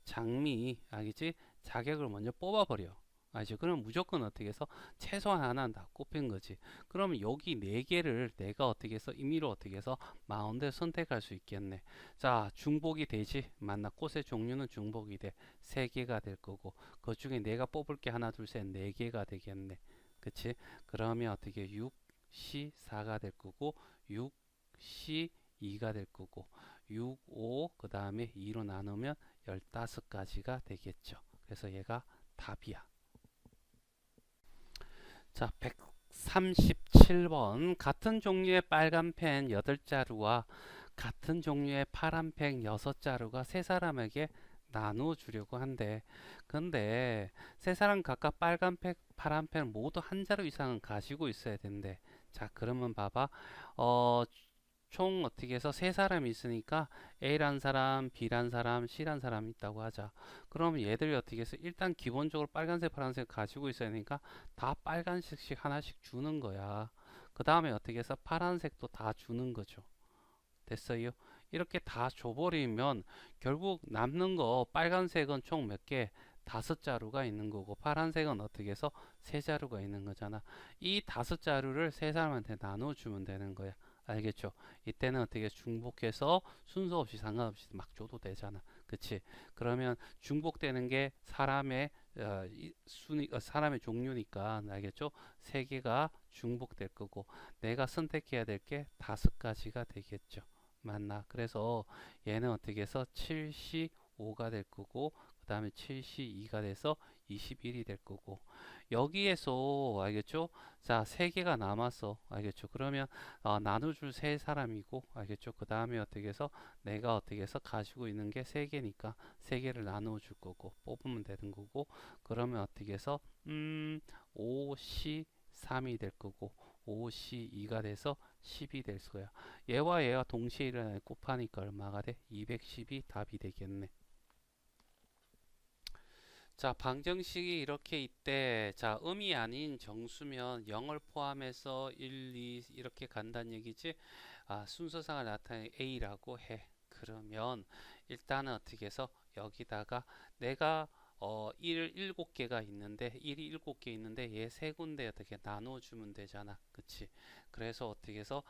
장미, 알겠지? 자격을 먼저 뽑아버려. 알죠? 그럼 무조건 어떻게 해서 최소한 하나는 다 꼽힌 거지. 그러면 여기 4개를 내가 어떻게 해서 임의로 어떻게 해서 마음대로 선택할 수 있겠네. 자, 중복이 되지. 맞나? 꽃의 종류는 중복이 돼. 3개가 될 거고 그 중에 내가 뽑을 게 하나, 둘, 셋, 4개가 되겠네. 그치? 그러면 어떻게 6, C, 4가 될 거고 6C2가 될 거고 6, 5, 그 다음에 2로 나누면 15가지가 되겠죠. 그래서 얘가 답이야. 자, 137번. 같은 종류의 빨간 펜 8자루와 같은 종류의 파란 펜 6자루가 세 사람에게 나누어 주려고 한대. 근데 세 사람 각각 빨간 펜, 파란 펜 모두 한 자루 이상은 가지고 있어야 된대. 자, 그러면 봐봐. 총 어떻게 해서 세 사람이 있으니까 A란 사람, B란 사람, C란 사람이 있다고 하자. 그러면 얘들이 어떻게 해서 일단 기본적으로 빨간색, 파란색 가지고 있어야 되니까 다 빨간색씩 하나씩 주는 거야. 그 다음에 어떻게 해서 파란색도 다 주는 거죠. 됐어요? 이렇게 다 줘버리면 결국 남는 거 빨간색은 총 몇 개? 5자루가 있는 거고 파란색은 어떻게 해서 3자루가 있는 거잖아. 이 5자루를 세 사람한테 나눠 주면 되는 거야. 알겠죠? 이때는 어떻게 중복해서 순서 없이 상관없이 막 줘도 되잖아. 그치? 그러면 중복되는 게 사람의 사람의 종류니까 알겠죠? 3개가 중복될 거고 내가 선택해야 될 게 5가지가 되겠죠. 맞나? 그래서 얘는 어떻게 해서 7C5가 될 거고 그 다음에 7C2가 돼서 21이 될 거고 여기에서 알겠죠? 자, 3개가 남았어. 알겠죠? 그러면 나눠줄 세 사람이고 알겠죠? 그 다음에 어떻게 해서 내가 어떻게 해서 가지고 있는 게 3개니까 3개를 나누어 줄 거고 뽑으면 되는 거고 그러면 어떻게 해서 5C3이 될 거고 5C2가 돼서 10이 될 거야. 얘와 얘가 동시에 일어나는 곱하니까 얼마가 돼? 210이 답이 되겠네. 자, 방정식이 이렇게 있대. 자, 음이 아닌 정수면 0을 포함해서 1, 2 이렇게 간다는 얘기지. 순서상을 나타내는 A라고 해. 그러면 일단은 어떻게 해서 여기다가 내가 1 7개가 있는데 1이 7개 있는데 얘 세 군데 어떻게 나눠 주면 되잖아. 그치? 그래서 어떻게 해서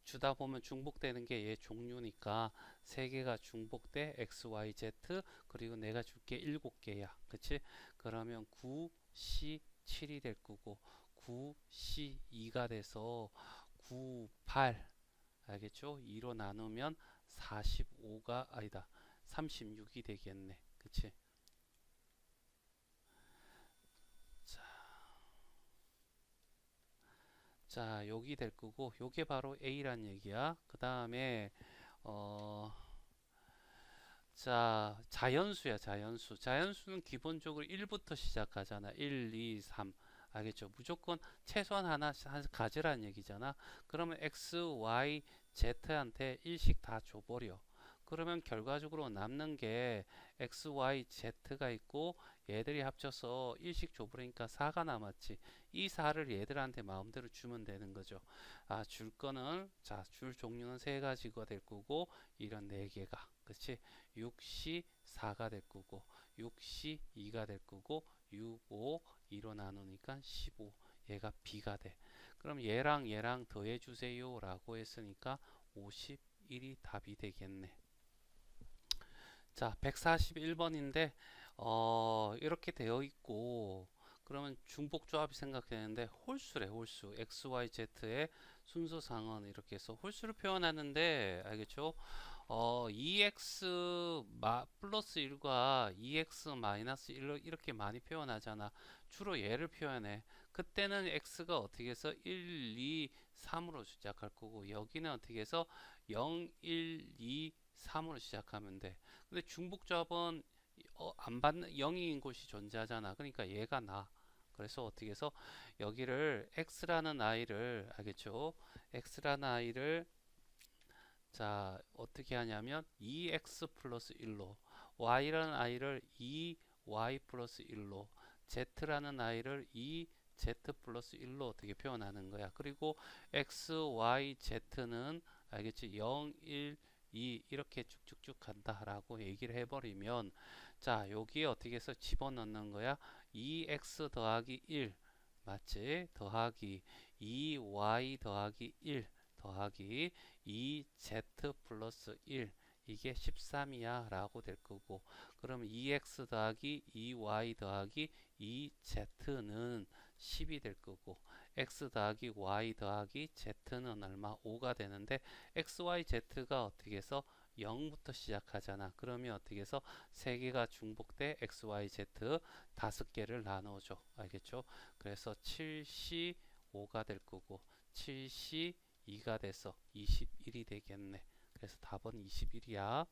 주다 보면 중복되는 게 얘 종류니까 세 개가 중복돼 x, y, z 그리고 내가 줄게 7개야. 그치? 그러면 9, C, 7이 될 거고 9, C, 2가 돼서 9, 8 알겠죠? 2로 나누면 45가 아니다. 36이 되겠네. 그치? 자, 여기 될 거고 요게 바로 A란 얘기야. 그 다음에 어 자, 자연수야, 자연수. 자연수는 기본적으로 1부터 시작하잖아. 1, 2, 3. 알겠죠? 무조건 최소한 하나 가지라는 얘기잖아. 그러면 X, Y, Z한테 1씩 다 줘버려. 그러면 결과적으로 남는 게 X, Y, Z가 있고 얘들이 합쳐서 1씩 줘버리니까 4가 남았지. 이 4를 얘들한테 마음대로 주면 되는 거죠. 줄 거는, 자, 줄 종류는 세 가지가 될 거고, 이런 네 개가. 그치? 6C 4가 될 거고 6C 2가 될 거고 6, 5, 2로 나누니까 15 얘가 B가 돼. 그럼 얘랑 얘랑 더해 주세요 라고 했으니까 51이 답이 되겠네. 자, 141번인데 이렇게 되어 있고 그러면 중복조합이 생각되는데 홀수래. 홀수 x, y, z의 순서상은 이렇게 해서 홀수를 표현하는데 알겠죠? EX 플러스 1과 EX 마이너스 1로 이렇게 많이 표현하잖아. 주로 얘를 표현해. 그때는 X가 어떻게 해서 1, 2, 3으로 시작할 거고 여기는 어떻게 해서 0, 1, 2, 3으로 시작하면 돼. 근데 중복조합은 안 받는 0인 곳이 존재하잖아. 그러니까 얘가 나. 그래서 어떻게 해서 여기를 X라는 아이를 알겠죠? X라는 아이를 자, 어떻게 하냐면 2x 플러스 1로 y라는 아이를 2y 플러스 1로 z라는 아이를 2z 플러스 1로 어떻게 표현하는 거야. 그리고 x, y, z는 알겠지? 0, 1, 2 이렇게 쭉쭉쭉 간다라고 얘기를 해버리면 자, 여기에 어떻게 해서 집어넣는 거야? 2x 더하기 1 맞지? 더하기 2y 더하기 1 더하기 2z 플러스 1 이게 13이야 라고 될 거고 그럼 2x 더하기 2y 더하기 2z는 10이 될 거고 x 더하기 y 더하기 z는 얼마? 5가 되는데 x, y, z가 어떻게 해서 0부터 시작하잖아. 그러면 어떻게 해서 3개가 중복돼 x, y, z 5개를 나눠줘. 알겠죠? 그래서 7C5가 될 거고 7C2가 돼서 21이 되겠네. 그래서 답은 21이야.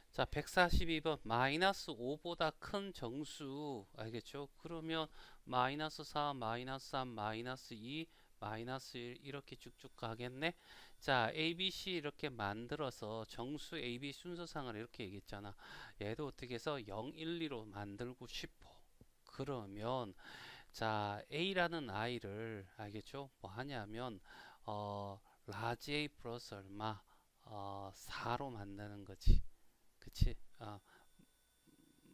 자, 142번 마이너스 5보다 큰 정수 알겠죠? 그러면 마이너스 4, 마이너스 3, 마이너스 2, 마이너스 1 이렇게 쭉쭉 가겠네. 자, ABC 이렇게 만들어서 정수 AB 순서상을 이렇게 얘기했잖아. 얘도 어떻게 해서 0, 1, 2로 만들고 싶어. 그러면 자, A라는 아이를 알겠죠? 뭐 하냐면 라지 A 플러스 얼마? 4로 만드는 거지. 그치?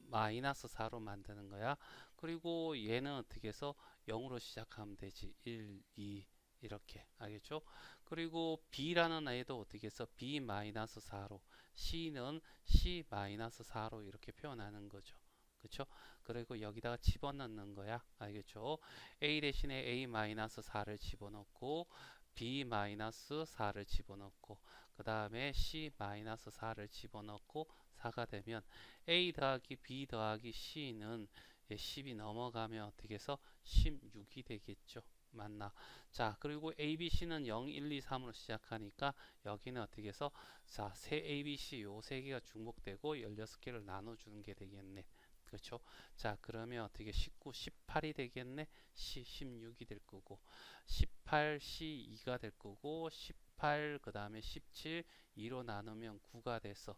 마이너스 4로 만드는 거야. 그리고 얘는 어떻게 해서 0으로 시작하면 되지. 1, 2 이렇게 알겠죠? 그리고 B라는 애도 어떻게 해서 B 마이너스 4로 C는 C 마이너스 4로 이렇게 표현하는 거죠. 그쵸? 그리고 여기다가 집어넣는 거야. 알겠죠? A 대신에 A 마이너스 4를 집어넣고 B 마이너스 4를 집어넣고 그 다음에 C 마이너스 4를 집어넣고 4가 되면 A 더하기 B 더하기 C는 10이 넘어가면 어떻게 해서 16이 되겠죠. 맞나? 자, 그리고 ABC는 0, 1, 2, 3으로 시작하니까 여기는 어떻게 해서 자, 세 ABC 요 세 개가 중복되고 16개를 나눠주는 게 되겠네. 그렇죠? 자, 그러면 어떻게 19, 18이 되겠네. C 16이 될 거고 18 C 2가 될 거고 18 그 다음에 17 2로 나누면 9가 돼서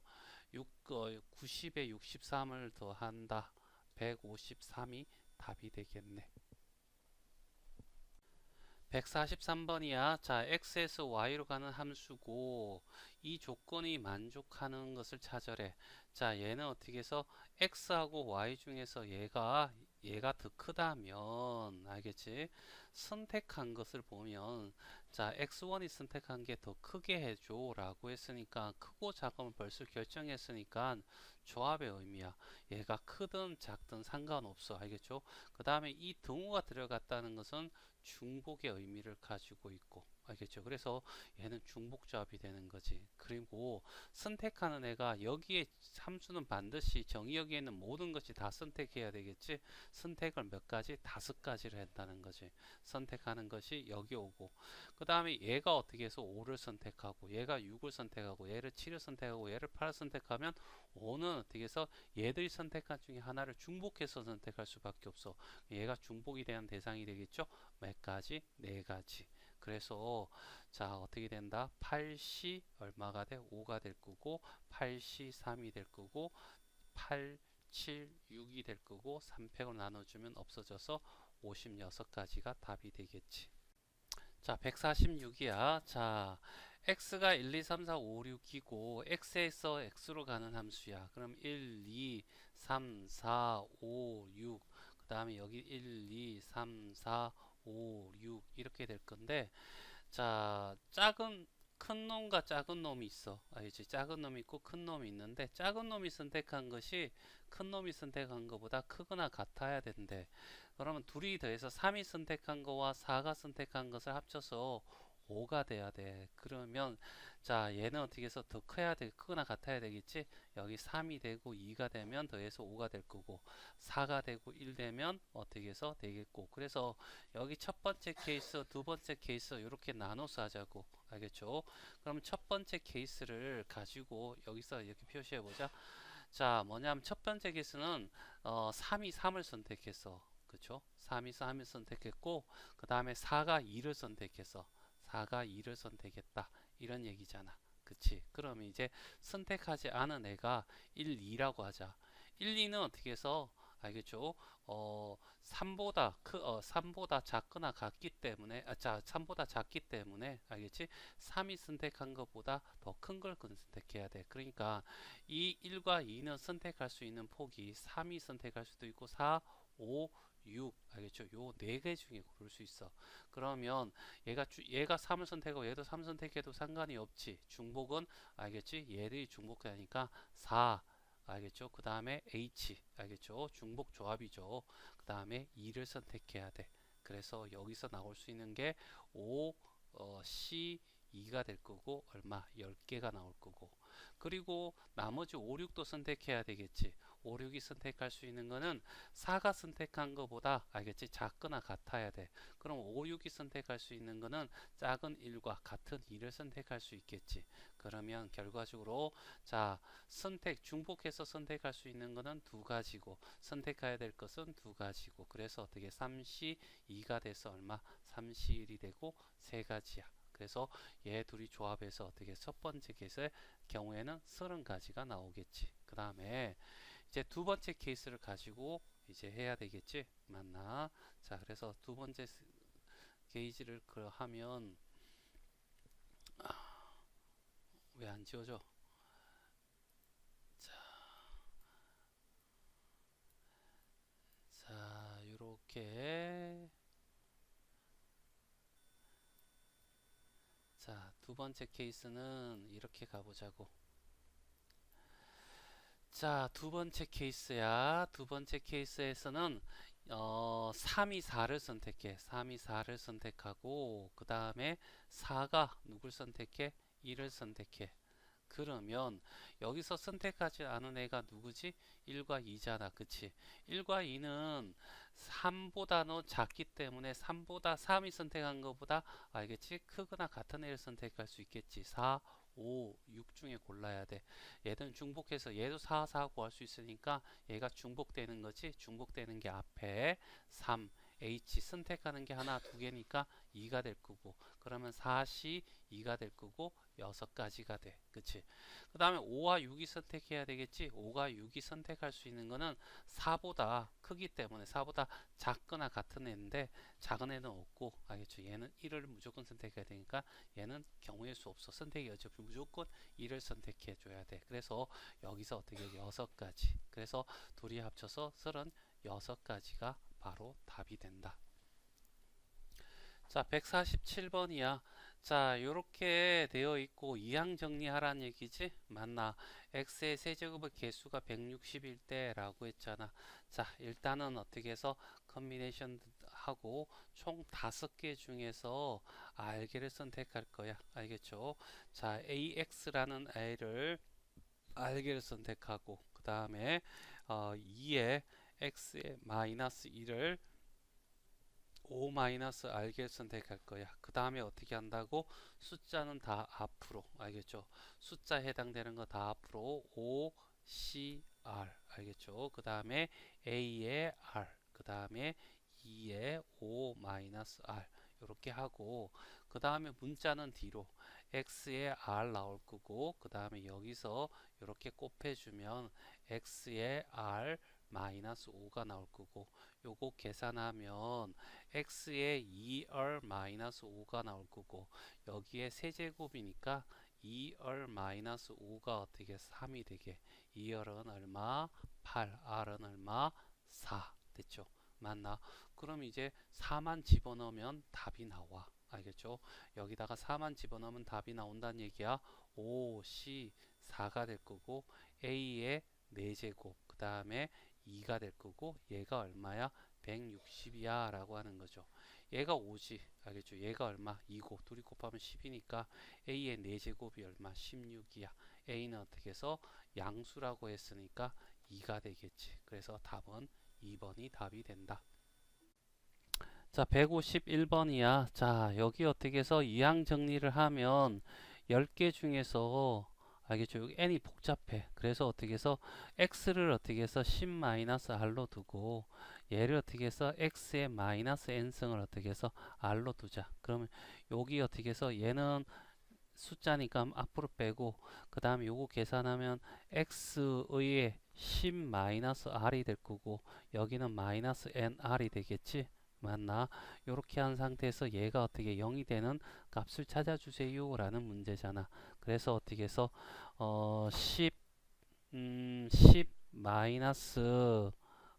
90에 63을 더한다. 153이 답이 되겠네. 143번이야. 자, x에서 y로 가는 함수고 이 조건이 만족하는 것을 찾으래. 자, 얘는 어떻게 해서 x하고 y 중에서 얘가 더 크다면 알겠지? 선택한 것을 보면 자, x1이 선택한 게 더 크게 해줘 라고 했으니까 크고 작음을 벌써 결정했으니까 조합의 의미야. 얘가 크든 작든 상관없어. 알겠죠? 그 다음에 이 등호가 들어갔다는 것은 중복의 의미를 가지고 있고 알겠죠? 그래서 얘는 중복조합이 되는 거지. 그리고 선택하는 애가 여기에 함수는 반드시 정의역에 있는 모든 것이 다 선택해야 되겠지. 선택을 몇 가지? 5가지를 한다는 거지. 선택하는 것이 여기 오고 그 다음에 얘가 어떻게 해서 5를 선택하고 얘가 6을 선택하고 얘를 7을 선택하고 얘를 8을 선택하면 5는 어떻게 해서 얘들이 선택한 중에 하나를 중복해서 선택할 수밖에 없어. 얘가 중복이 되는 대상이 되겠죠. 몇 가지? 4가지. 그래서 자 어떻게 된다? 8C 얼마가 돼? 5가 될 거고 8C 3이 될 거고 8, 7, 6이 될 거고 3팩으로 나눠주면 없어져서 56가지가 답이 되겠지. 자 146이야. 자 x가 1, 2, 3, 4, 5, 6이고 x에서 x로 가는 함수야. 그럼 1, 2, 3, 4, 5, 6 그 다음에 여기 1, 2, 3, 4, 5, 6 이렇게 될 건데 자 큰 놈과 작은 놈이 있어. 알지? 작은 놈이 있고 큰 놈이 있는데 작은 놈이 선택한 것이 큰 놈이 선택한 것보다 크거나 같아야 된대. 그러면 둘이 더해서 3이 선택한 거와 4가 선택한 것을 합쳐서 5가 돼야 돼. 그러면 자 얘는 어떻게 해서 더 커야 돼, 크거나 같아야 되겠지. 여기 3이 되고 2가 되면 더해서 5가 될 거고 4가 되고 1 되면 어떻게 해서 되겠고. 그래서 여기 첫 번째 케이스, 두 번째 케이스 이렇게 나눠서 하자고. 알겠죠? 그럼 첫 번째 케이스를 가지고 여기서 이렇게 표시해 보자. 자, 뭐냐면 첫 번째 케이스는 3이 3을 선택했어. 그쵸? 3이 3을 선택했고 그 다음에 4가 2를 선택했어. 4가 2를 선택했다. 이런 얘기잖아. 그치? 그럼 이제 선택하지 않은 애가 1, 2라고 하자. 1, 2는 어떻게 해서 알겠죠? 3보다 작거나 같기 때문에 자, 3보다 작기 때문에 알겠지? 3이 선택한 것보다 더 큰 걸 선택해야 돼. 그러니까 이 1과 2는 선택할 수 있는 폭이 3이 선택할 수도 있고 4, 5, 6 알겠죠? 요 네 개 중에 고를 수 있어. 그러면 얘가 3을 선택하고 얘도 3 선택해도 상관이 없지. 중복은 알겠지? 얘들이 중복하니까 4 알겠죠? 그 다음에 H 알겠죠? 중복 조합이죠. 그 다음에 2를 선택해야 돼. 그래서 여기서 나올 수 있는 게 5, C, 2가 될 거고 얼마? 10개가 나올 거고 그리고 나머지 5, 6도 선택해야 되겠지. 5, 6이 선택할 수 있는 거는 4가 선택한 것보다 알겠지? 작거나 같아야 돼. 그럼 5, 6이 선택할 수 있는 거는 작은 1과 같은 2를 선택할 수 있겠지. 그러면 결과적으로 자 중복해서 선택할 수 있는 거는 두 가지고 선택해야 될 것은 두 가지고 그래서 어떻게 3C 2가 돼서 얼마? 3C 1이 되고 세 가지야. 그래서 얘 둘이 조합해서 어떻게 첫 번째 케이스의 경우에는 30가지가 나오겠지. 그 다음에 이제 두 번째 케이스를 가지고 이제 해야 되겠지. 맞나? 자, 그래서 두 번째 게이지를 하면 왜 안 지워져? 자, 요렇게 자, 두 번째 케이스는 이렇게 가보자고. 자, 두 번째 케이스야. 두 번째 케이스에서는 3이 4를 선택해. 3이 4를 선택하고 그 다음에 4가 누굴 선택해? 2를 선택해. 그러면 여기서 선택하지 않은 애가 누구지? 1과 2잖아. 그치? 1과 2는 3보다는 작기 때문에 3보다 3이 선택한 것보다 알겠지? 크거나 같은 애를 선택할 수 있겠지. 4, 5, 6 중에 골라야 돼. 얘는 중복해서 얘도 4, 4 구할 수 있으니까 얘가 중복되는 거지. 중복되는 게 앞에 3, H 선택하는 게 하나, 두 개니까 2가 될 거고 그러면 4C 2가 될 거고 6가지가 돼. 그치? 그 다음에 5와 6이 선택해야 되겠지? 5가 6이 선택할 수 있는 거는 4보다 크기 때문에 4보다 작거나 같은 애인데 작은 애는 없고 알겠죠? 얘는 1을 무조건 선택해야 되니까 얘는 경우의 수 없어. 선택이 어차피 무조건 1을 선택해 줘야 돼. 그래서 여기서 어떻게 6가지. 그래서 둘이 합쳐서 36가지가 바로 답이 된다. 자, 147번이야. 자, 요렇게 되어 있고 이항 정리하라는 얘기지? 맞나? x의 세제곱의 개수가 160일 때라고 했잖아. 자, 일단은 어떻게 해서 컨비네이션 하고 총 5개 중에서 알게를 선택할 거야. 알겠죠? 자, ax라는 애를 알게를 선택하고 그 다음에 2에 x의 마이너스 1을 O-R개 선택할 거야. 그 다음에 어떻게 한다고? 숫자는 다 앞으로. 알겠죠? 숫자 해당되는 거 다 앞으로 O, C, R. 알겠죠? 그 다음에 A의 R. 그 다음에 2의 O-R. 이렇게 하고 그 다음에 문자는 뒤로 X의 R 나올 거고 그 다음에 여기서 이렇게 곱해주면 X의 R 마이너스 5가 나올 거고 요거 계산하면 x의 2r-5가 나올 거고 여기에 세제곱이니까 2r-5가 어떻게 3이 되게 2r은 얼마? 8, r은 얼마? 4 됐죠? 맞나? 그럼 이제 4만 집어넣으면 답이 나와. 알겠죠? 여기다가 4만 집어넣으면 답이 나온다는 얘기야. 5, C, 4가 될 거고 A의 4제곱 그 다음에 2가 될 거고 얘가 얼마야? 160이야 라고 하는 거죠. 얘가 5지. 알겠죠? 얘가 얼마? 2고 둘이 곱하면 10이니까 A의 4제곱이 얼마? 16이야. A는 어떻게 해서 양수라고 했으니까 2가 되겠지. 그래서 답은 2번이 답이 된다. 자, 151번이야. 자, 여기 어떻게 해서 이항 정리를 하면 10개 중에서 알겠죠? 여기 n이 복잡해. 그래서 어떻게 해서 x를 어떻게 해서 10-r로 두고 얘를 어떻게 해서 x의 마이너스 n승을 어떻게 해서 r로 두자. 그러면 여기 어떻게 해서 얘는 숫자니까 앞으로 빼고 그 다음에 요거 계산하면 x의 10-r이 될 거고 여기는 마이너스 nr이 되겠지. 맞나? 이렇게 한 상태에서 얘가 어떻게 0이 되는 값을 찾아주세요 라는 문제잖아. 그래서 어떻게 해서 10 마이너스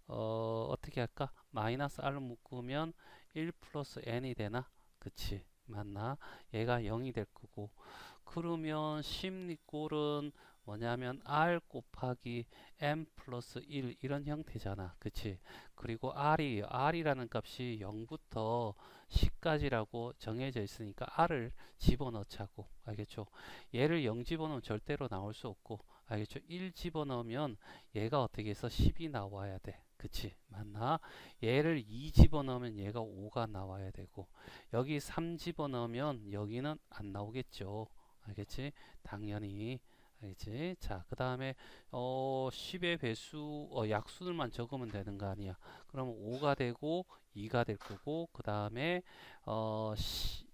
어떻게 할까? 마이너스 r로 묶으면 1 플러스 n이 되나? 그치? 맞나? 얘가 0이 될 거고 그러면 10 니꼴은 뭐냐면 r 곱하기 m 플러스 1 이런 형태잖아. 그치? 그리고 r이라는 값이 0부터 10까지라고 정해져 있으니까 r을 집어넣자고. 알겠죠? 얘를 0 집어넣으면 절대로 나올 수 없고, 알겠죠? 1 집어넣으면 얘가 어떻게 해서 10이 나와야 돼. 그치? 맞나? 얘를 2 집어넣으면 얘가 5가 나와야 되고, 여기 3 집어넣으면 여기는 안 나오겠죠. 알겠지? 당연히. 알겠지? 자, 그 다음에 10의 배수, 약수들만 적으면 되는 거 아니야. 그러면 5가 되고 2가 될 거고, 그 다음에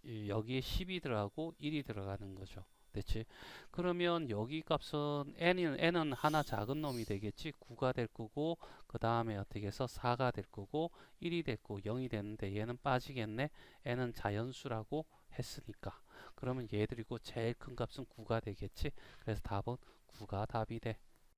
여기에 10이 들어가고 1이 들어가는 거죠. 됐지? 그러면 여기 값은 n은 하나 작은 놈이 되겠지. 9가 될 거고, 그 다음에 어떻게 해서 4가 될 거고, 1이 됐고 0이 됐는데 얘는 빠지겠네. n은 자연수라고 했으니까. 그러면 얘들이고 제일 큰 값은 9가 되겠지. 그래서 답은 9가 답이 돼.